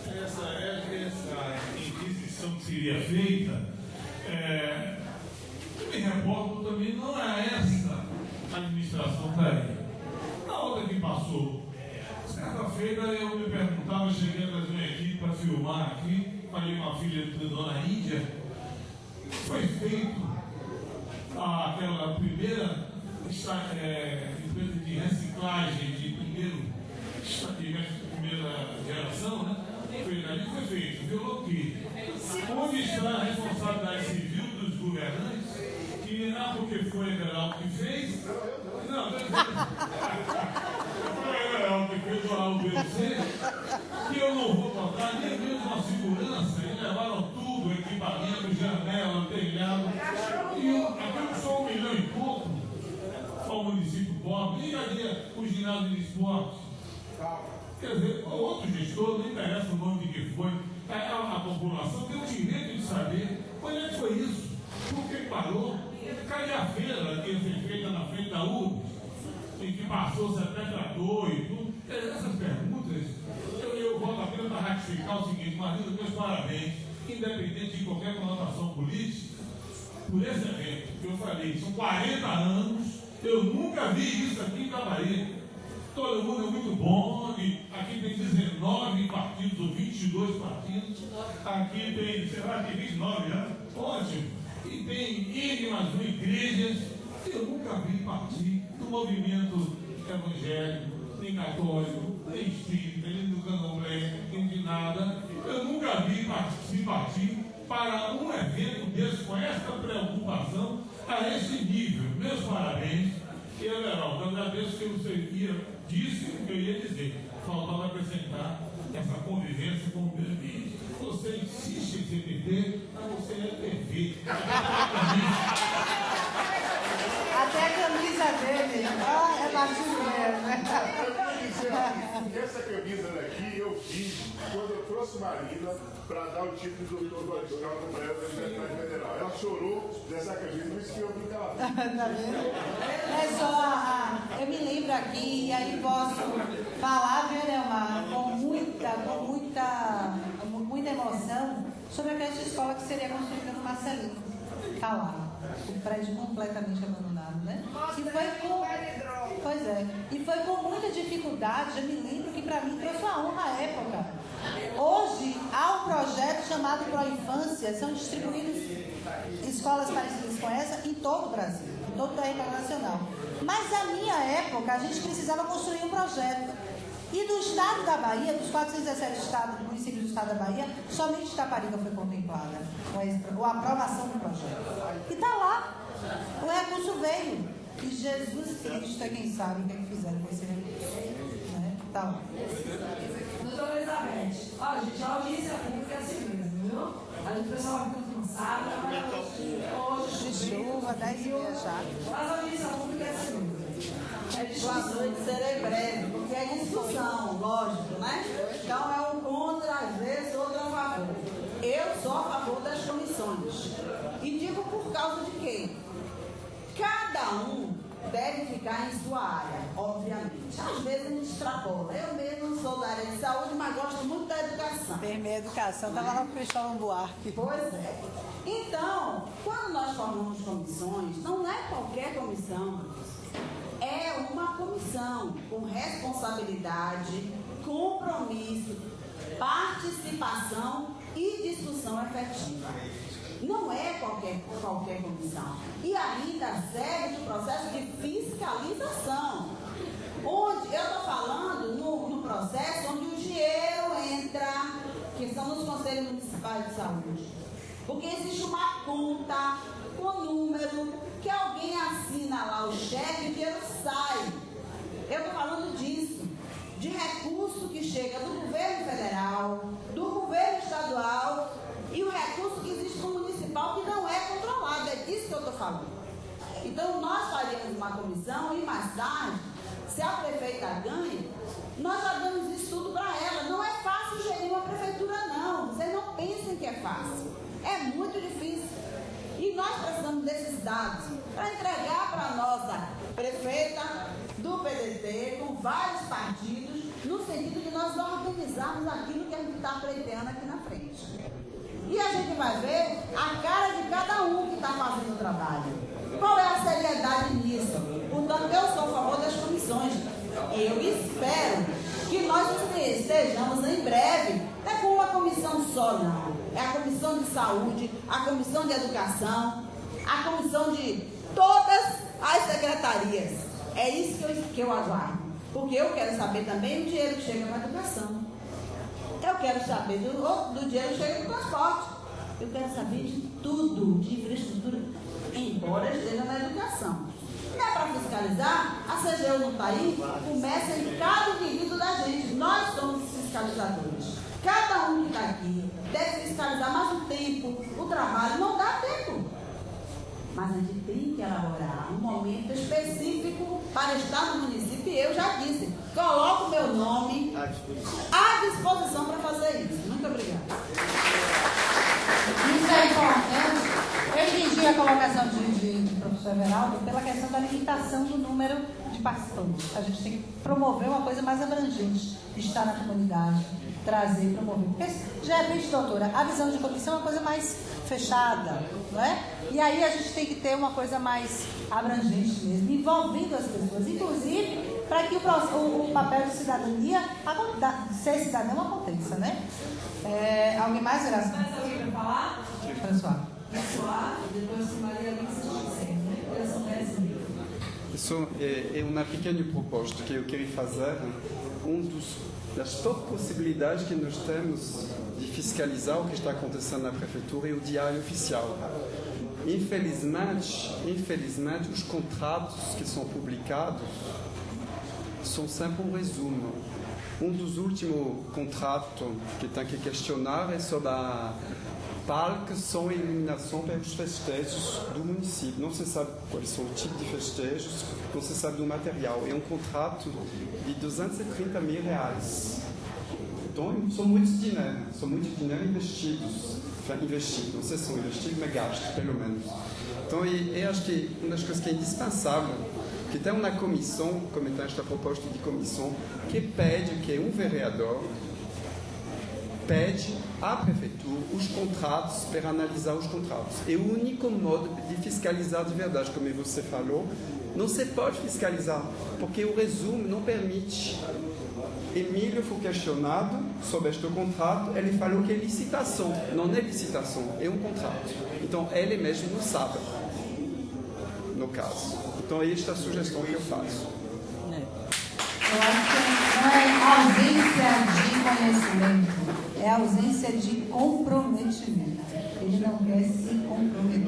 essa inquisição que seria feita, eu me reporto também, não é essa administração daí. Na outra que passou, certa-feira eu me perguntava, cheguei a trazer uma equipe para filmar aqui, falei com a filha da dona Índia, foi feito aquela primeira empresa de reciclagem de primeira geração, né? Foi feito, viu que onde está a responsabilidade civil dos governantes, que porque foi Everaldo que fez, não, foi Everaldo que fez lá o BC, que eu não vou botar nem mesmo a segurança, eles levaram tudo, equipamento, janela, telhado, e aquilo só 1 milhão e pouco, só o município pobre, e havia o ginásio de esporte. Quer dizer, outro gestor, não interessa o nome de que foi, a população tem o direito de saber onde é que foi isso, por que parou, cadê a feira que foi feita na frente da URBS, em que passou-se até trator e tudo. Essas perguntas, eu volto a pena para ratificar o seguinte: Marisa, meus parabéns, independente de qualquer conotação política, por esse evento que eu falei, são 40 anos, eu nunca vi isso aqui em Itabaiana. Todo mundo é muito bom, aqui tem 19 partidos ou 22 partidos, aqui tem, sei lá, tem 29 anos, ótimo, e tem N mais uma igrejas. Eu nunca vi partir do movimento evangélico, nem católico, nem espírita, nem do candomblé, nem de nada. Eu nunca vi partir para um evento desse com essa preocupação a esse nível. Meus parabéns. E Everaldo, eu agradeço que você disse o que eu ia dizer. Faltava acrescentar essa convivência com o meio ambiente. Você insiste em CPT, mas você é perfeito.
Até a camisa dele, é baixinho mesmo, né?
Essa camisa daqui eu fiz quando eu trouxe Marina para dar o título de doutor do Caldo para ela da Universidade Federal. Ela chorou dessa camisa, por isso que eu vim ela.
Tá vendo? É só, eu me lembro aqui, e aí posso falar, viu, Delmar, com muita emoção sobre aquela escola que seria construída no Marcelino. Tá lá. O prédio completamente abandonado, né? E foi com muita dificuldade. Eu me lembro que para mim trouxe uma honra à época. Hoje há um projeto chamado Proinfância, são distribuídas escolas parecidas com essa em todo o Brasil, em todo o território nacional. Mas na minha época a gente precisava construir um projeto. E do estado da Bahia, dos 417 municípios do estado da Bahia, somente Itaparica foi contemplada com a aprovação do projeto. E está lá. O recurso veio. E Jesus Cristo é quem sabe o que é que fizeram com esse recurso. Né? Tá lá.
Doutora Elizabeth, olha, gente, a audiência pública é assim mesmo, viu? A gente, o pessoal fica cansado, hoje
de chuva, 10 dias já.
Mas a audiência pública é assim mesmo.
Boa noite, serei breve, porque é discussão, lógico, né? Então é um contra, às vezes, outro a favor. Eu sou a favor das comissões. E digo por causa de quê? Cada um deve ficar em sua área, obviamente. Às vezes a gente extrapola. Eu mesmo sou da área de saúde, mas gosto muito da educação.
Enfermeira educação, estava lá com o Cristóvão Buarque.
Pois é. Então, quando nós formamos comissões, não é qualquer comissão. É uma comissão com responsabilidade, compromisso, participação e discussão efetiva. Não é qualquer comissão. E ainda segue o processo de fiscalização. Onde eu estou falando no processo onde o dinheiro entra, que são nos conselhos municipais de saúde. Porque existe uma conta com número que alguém assina lá o cheque e o dinheiro sai. Eu estou falando disso. De recurso que chega do governo federal, do governo estadual e o recurso que existe no municipal que não é controlado. É disso que eu estou falando. Então, nós faríamos uma comissão e mais tarde, se a prefeita ganha, nós já damos isso tudo para ela. Não é fácil gerir uma prefeitura, não. Vocês não pensem que é fácil. É muito difícil. E nós precisamos desses dados para entregar para a nossa prefeita do PDT, com vários partidos, no sentido de nós organizarmos aquilo que a gente está pleiteando aqui na frente. E a gente vai ver a cara de cada um que está fazendo o trabalho. Qual é a seriedade nisso? Portanto, eu sou a favor das comissões. Eu espero que nós estejamos em breve, não é com uma comissão só, não. É a comissão de saúde, a comissão de educação, a comissão de todas as secretarias. É isso que eu aguardo. Porque eu quero saber também o dinheiro que chega para a educação. Eu quero saber do dinheiro que chega para o transporte. Eu quero saber de tudo, de infraestrutura, embora esteja na educação. Não é para fiscalizar? A CGU não está aí? Começa em cada indivíduo da gente. Nós somos fiscalizadores. Cada um que está aqui deve fiscalizar, mas o tempo, o trabalho, não dá tempo. Mas a gente tem que elaborar um momento específico para estar no município. E eu já disse, coloco o meu nome à disposição para fazer isso. Muito obrigada.
Isso é importante. Eu entendi a colocação do professor Everaldo pela questão da limitação do número de participantes. A gente tem que promover uma coisa mais abrangente, estar na comunidade, trazer, promover. Porque, de repente, doutora, a visão de comissão é uma coisa mais fechada, não é? E aí a gente tem que ter uma coisa mais abrangente mesmo, envolvendo as pessoas, inclusive para que o papel de cidadania, ser cidadão aconteça, né? Alguém mais, Graça?
Mais alguém para falar?
François.
François, depois Maria Alice Gisele, né? Porque são 10 mil.
Isso é uma pequena proposta que eu queria fazer. Das top possibilidades que nós temos de fiscalizar o que está acontecendo na prefeitura é o diário oficial. Infelizmente, os contratos que são publicados são sempre um resumo. Um dos últimos contratos que tem que questionar é sobre a palcação e iluminação para os festejos do município. Não se sabe quais são o tipo de festejos, não se sabe do material. É um contrato de R$230 mil. Então, são muitos dinheiro investidos. Não sei se são investidos, mas gastos, pelo menos. Então, eu acho que uma das coisas que é indispensável, que tem uma comissão, como está esta proposta de comissão, que pede que um vereador pede à prefeitura os contratos para analisar os contratos. É o único modo de fiscalizar de verdade, como você falou. Não se pode fiscalizar, porque o resumo não permite. Emílio foi questionado sobre este contrato, ele falou que é licitação. Não é licitação, é um contrato. Então, ele mesmo não sabe, no caso. Então, esta é a sugestão que eu faço.
Eu acho que não é ausência de conhecimento, é ausência de comprometimento. Ele não quer se comprometer.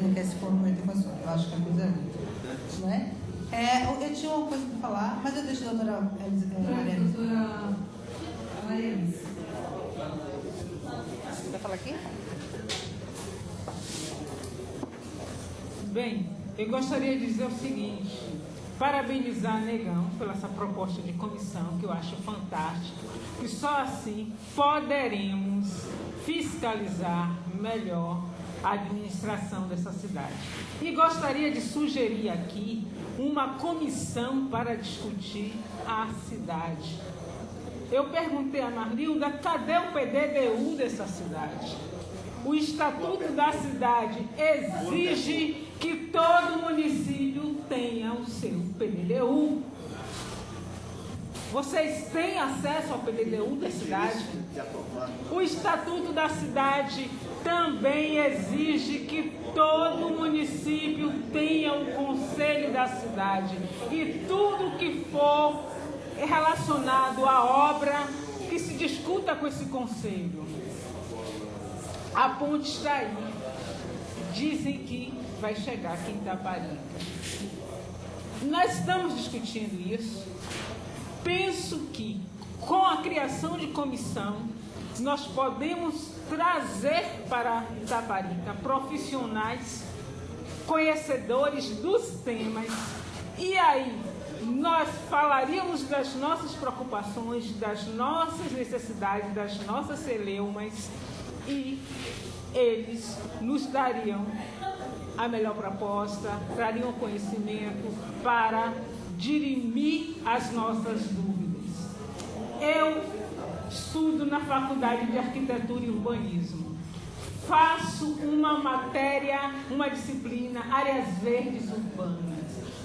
Não quer se comprometer com a sua. Eu acho que a coisa é muito. Não é? Eu tinha uma coisa para falar, mas eu deixo a doutora
Maria Alice.
Você vai falar aqui?
Bem, eu gostaria de dizer o seguinte. parabenizar Negão pela essa proposta de comissão, que eu acho fantástica, e só assim poderemos fiscalizar melhor a administração dessa cidade. E gostaria de sugerir aqui uma comissão para discutir a cidade. Eu perguntei a Marlilda, cadê o PDDU dessa cidade? O Estatuto da Cidade exige que todo município tenha o seu PDDU. Vocês têm acesso ao PDDU da cidade? O Estatuto da Cidade também exige que todo município tenha um conselho da cidade. E tudo que for relacionado à obra, que se discuta com esse conselho. A ponte está aí. Dizem que vai chegar aqui em Itaparica. Nós estamos discutindo isso. Penso que, com a criação de comissão, nós podemos trazer para Itaparica profissionais, conhecedores dos temas, e aí nós falaríamos das nossas preocupações, das nossas necessidades, das nossas celeumas, e eles nos dariam a melhor proposta, trariam conhecimento para dirimir as nossas dúvidas. Eu estudo na Faculdade de Arquitetura e Urbanismo. Faço uma matéria, uma disciplina, áreas verdes urbanas.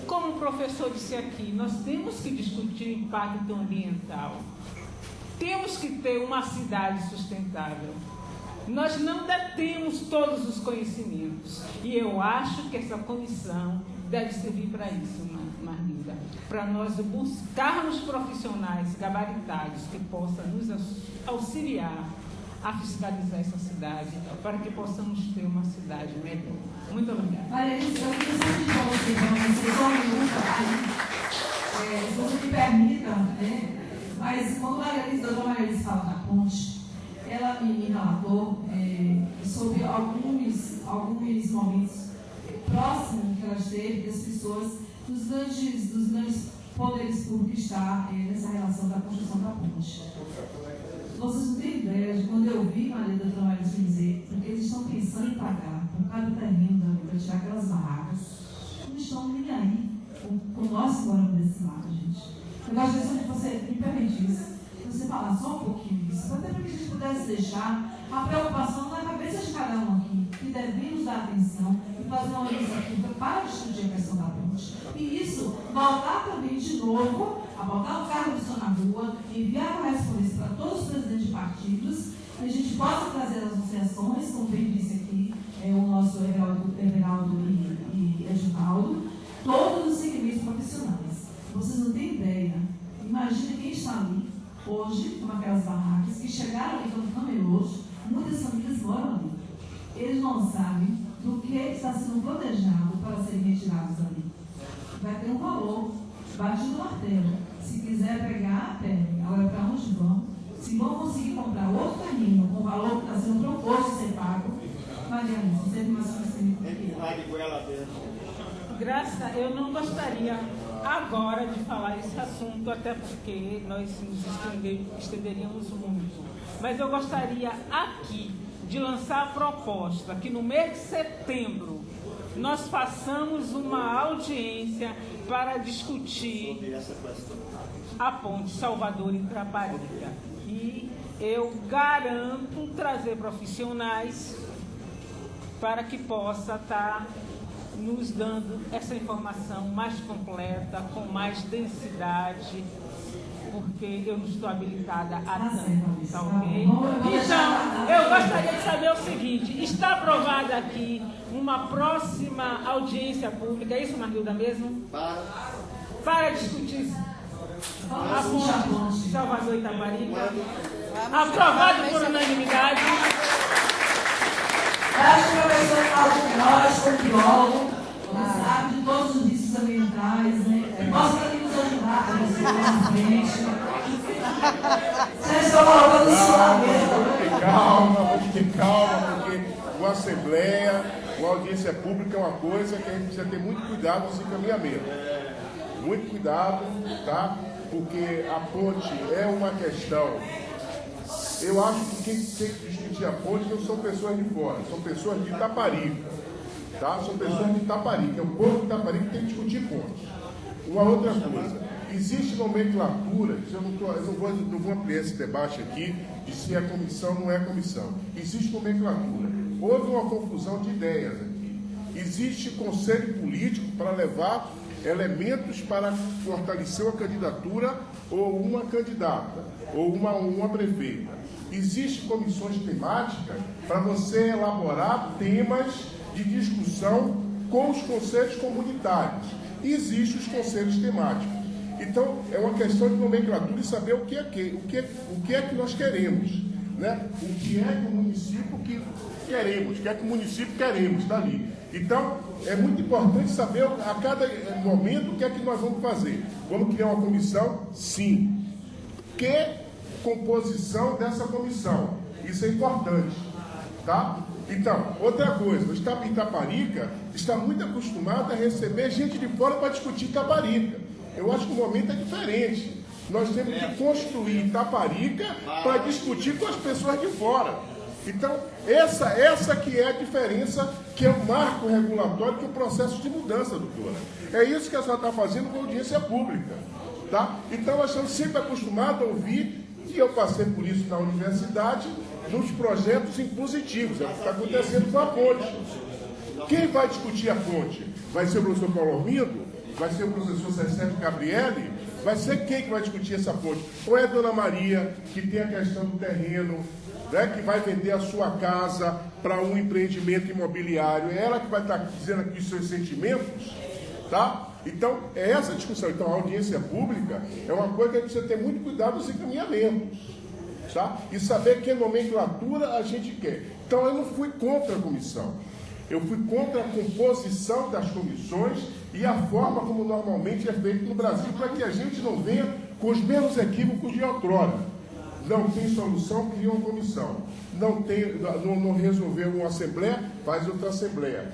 Como o professor disse aqui, nós temos que discutir o impacto ambiental. Temos que ter uma cidade sustentável. Nós não detemos todos os conhecimentos. E eu acho que essa comissão deve servir para isso, Marlilda. Para nós buscarmos profissionais gabaritados que possam nos auxiliar a fiscalizar essa cidade, para que possamos ter uma cidade melhor. Muito obrigada.
Maria Elisa, eu queria só pedir para você, só um minuto, se você me permita, né? Mas quando a doutora Maria Elisa fala da ponte, ela me relatou sobre alguns momentos próximos que ela esteve das pessoas, dos grandes poderes públicos que estão nessa relação da construção da ponte. Vocês não têm ideia de quando eu vi Maria da Doutora Maria dizer, porque eles estão pensando em pagar por cada terreno para tirar aquelas barracas, não estão nem aí com nós que moramos desse lado, gente. Eu gostaria de você me permitisse, você falar só um pouquinho disso, até para que a gente pudesse deixar a preocupação na cabeça de cada um aqui, que devemos dar atenção e fazer uma iniciativa para discutir a questão da ponte. E isso, voltar também de novo, a botar o carro de som na rua, enviar uma correspondência para todos os presidentes de partidos, que a gente possa trazer as associações, como bem disse aqui o nosso Everaldo e Edivaldo, todos os segmentos profissionais. Vocês não têm ideia. Imagina quem está ali hoje, com aquelas barracas, que chegaram ali quando camelôs, muitas famílias moram ali. Eles não sabem do que está sendo planejado para serem retirados ali. Vai ter um valor, batido no martelo. Se quiser pegar, pegue. Agora, para onde vão? Se vão conseguir comprar outro terreno com o valor que está sendo proposto ser pago, Mariana, você tem mais
Graça, eu não gostaria agora de falar esse assunto, até porque nós nos estenderíamos muito. Mas eu gostaria aqui de lançar a proposta que no mês de setembro nós façamos uma audiência para discutir a ponte Salvador e Itaparica. E eu garanto trazer profissionais para que possa estar nos dando essa informação mais completa, com mais densidade, porque eu não estou habilitada a tanto, tá ok? Então, eu gostaria de saber o seguinte, está aprovada aqui uma próxima audiência pública, é isso, Marlilda, mesmo? Para discutir a ponte Salvador e Itaparica, aprovado por unanimidade.
Acho que o professor Cláudio nós, como biólogo, sabe de todos os riscos ambientais, né? Mostra que nos ajudar a você na frente. Vocês estão colocando isso lá mesmo.
Vamos ter calma, porque uma assembleia, uma audiência pública é uma coisa que a gente precisa ter muito cuidado nos encaminhamentos. Muito cuidado, tá? Porque a ponte é uma questão. Eu acho que quem tem que discutir a ponte não são pessoas de fora, são pessoas de Itaparica, tá? São pessoas de Itaparica, é o povo de Itaparica que tem que discutir ponte. Uma outra coisa, existe nomenclatura, eu não vou ampliar esse debate aqui de se é comissão ou não é comissão. Existe nomenclatura. Houve uma confusão de ideias aqui. Existe conselho político para levar elementos para fortalecer uma candidatura ou uma candidata, ou uma prefeita. Existem comissões temáticas para você elaborar temas de discussão com os conselhos comunitários. E existem os conselhos temáticos. Então, é uma questão de nomenclatura e saber o que é que nós queremos. Né? O que é que o município queremos, o que é que o município queremos, está ali. Então, é muito importante saber a cada momento o que é que nós vamos fazer. Vamos criar uma comissão? Sim. Que composição dessa comissão? Isso é importante. Tá? Então, outra coisa, o Itaparica está muito acostumado a receber gente de fora para discutir Itaparica. Eu acho que o momento é diferente. Nós temos que construir Itaparica para discutir com as pessoas de fora. Então, essa que é a diferença, que é o marco regulatório, que é o processo de mudança, doutora. É isso que a senhora está fazendo com a audiência pública. Tá? Então, nós estamos sempre acostumados a ouvir, e eu passei por isso na universidade, nos projetos impositivos. É o que está acontecendo com a ponte. Quem vai discutir a ponte? Vai ser o professor Paulo Armindo? Vai ser o professor Cecílio Gabriele? Vai ser quem que vai discutir essa ponte? Ou é a Dona Maria, que tem a questão do terreno, né, que vai vender a sua casa para um empreendimento imobiliário? É ela que vai estar dizendo aqui os seus sentimentos? Tá? Então, é essa a discussão. Então, a audiência pública é uma coisa que a gente precisa ter muito cuidado nos encaminhamentos. Tá? E saber que nomenclatura a gente quer. Então, eu não fui contra a comissão. Eu fui contra a composição das comissões e a forma como normalmente é feito no Brasil, para que a gente não venha com os mesmos equívocos de outrora. Não tem solução, cria uma comissão. Não resolveu uma assembleia, faz outra assembleia.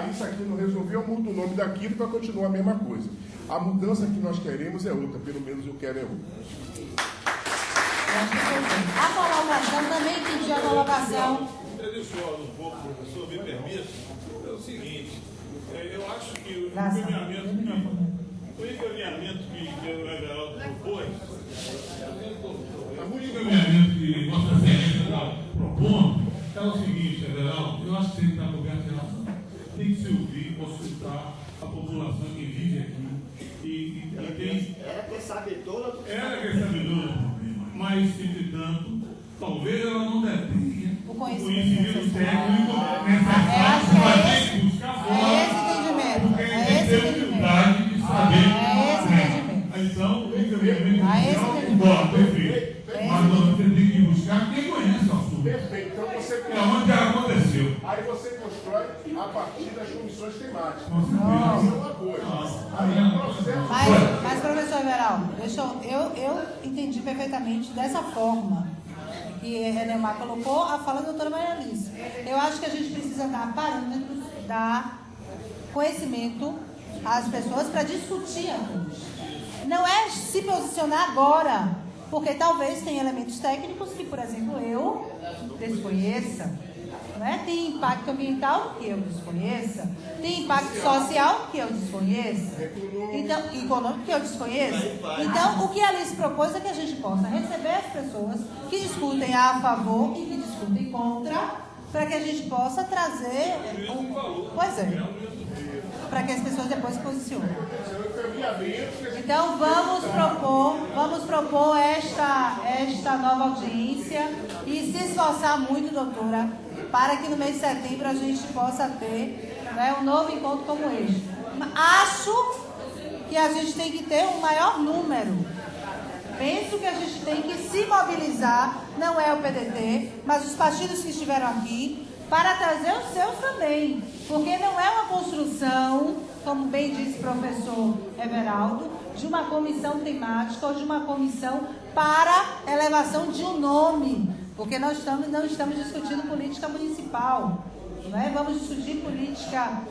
Isso aqui não resolveu, muda o nome daquilo para continuar a mesma coisa. A mudança que nós queremos é outra, pelo menos eu quero é outra.
A colocação, também pedi a colocação.
Tradicional um pouco, professor, me permite, é o seguinte, eu acho que o encaminhamento que o Everaldo propôs, o encaminhamento que Vossa Excelência está propondo é o seguinte, Everaldo, eu acho que ele está coberto de razão. Tem que se ouvir, consultar a população que vive aqui e tem...
Ela quer saber toda do
problema, mas, entretanto, talvez ela não detenha o conhecimento técnico necessário para ter que buscar fora, porque tem que ter humildade de saber. Então, o encaminhamento inicial embora, perfeito. Mas você tem que buscar quem conhece o assunto.
Perfeito. Então você
é onde aconteceu.
Aí você constrói a partir das comissões temáticas. Isso é uma coisa. Aí é um processo.
Mas professor Everaldo, eu entendi perfeitamente dessa forma que Renemar colocou a fala da doutora Maria Alice. Eu acho que a gente precisa dar parâmetros, dar conhecimento às pessoas para discutir a ponte. Não é se posicionar agora, porque talvez tenha elementos técnicos que, por exemplo, eu desconheça. Né? Tem impacto ambiental que eu desconheça, tem impacto social que eu desconheça, então, econômico que eu desconheço. Então, o que a Alice propôs é que a gente possa receber as pessoas que discutem a favor e que discutem contra, para que a gente possa trazer para que as pessoas depois se posicionem. Então, vamos propor esta nova audiência e se esforçar muito, doutora, para que no mês de setembro a gente possa ter, né, um novo encontro como este. Acho que a gente tem que ter um maior número. Penso que a gente tem que se mobilizar, não é o PDT, mas os partidos que estiveram aqui, para trazer os seus também. Porque não é uma construção, como bem disse o professor Everaldo, de uma comissão temática ou de uma comissão para elevação de um nome. Porque nós não estamos discutindo política municipal. Né? Vamos discutir política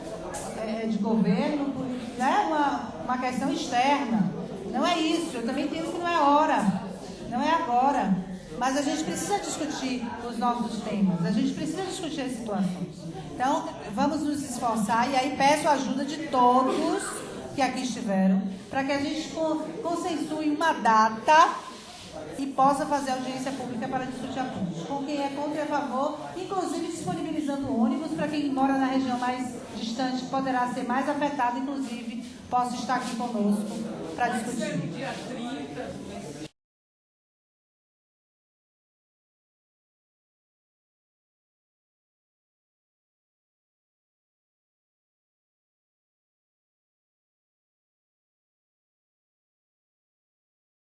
de governo, né? uma questão externa. Não é isso, eu também entendo que não é hora, não é agora. Mas a gente precisa discutir os nossos temas, a gente precisa discutir as situações. Então, vamos nos esforçar, e aí peço a ajuda de todos que aqui estiveram, para que a gente consensue uma data e possa fazer audiência pública para discutir a ponte. Com quem é contra e a favor, inclusive disponibilizando ônibus para quem mora na região mais distante, que poderá ser mais afetado, inclusive, possa estar aqui conosco para discutir.
Dia 30.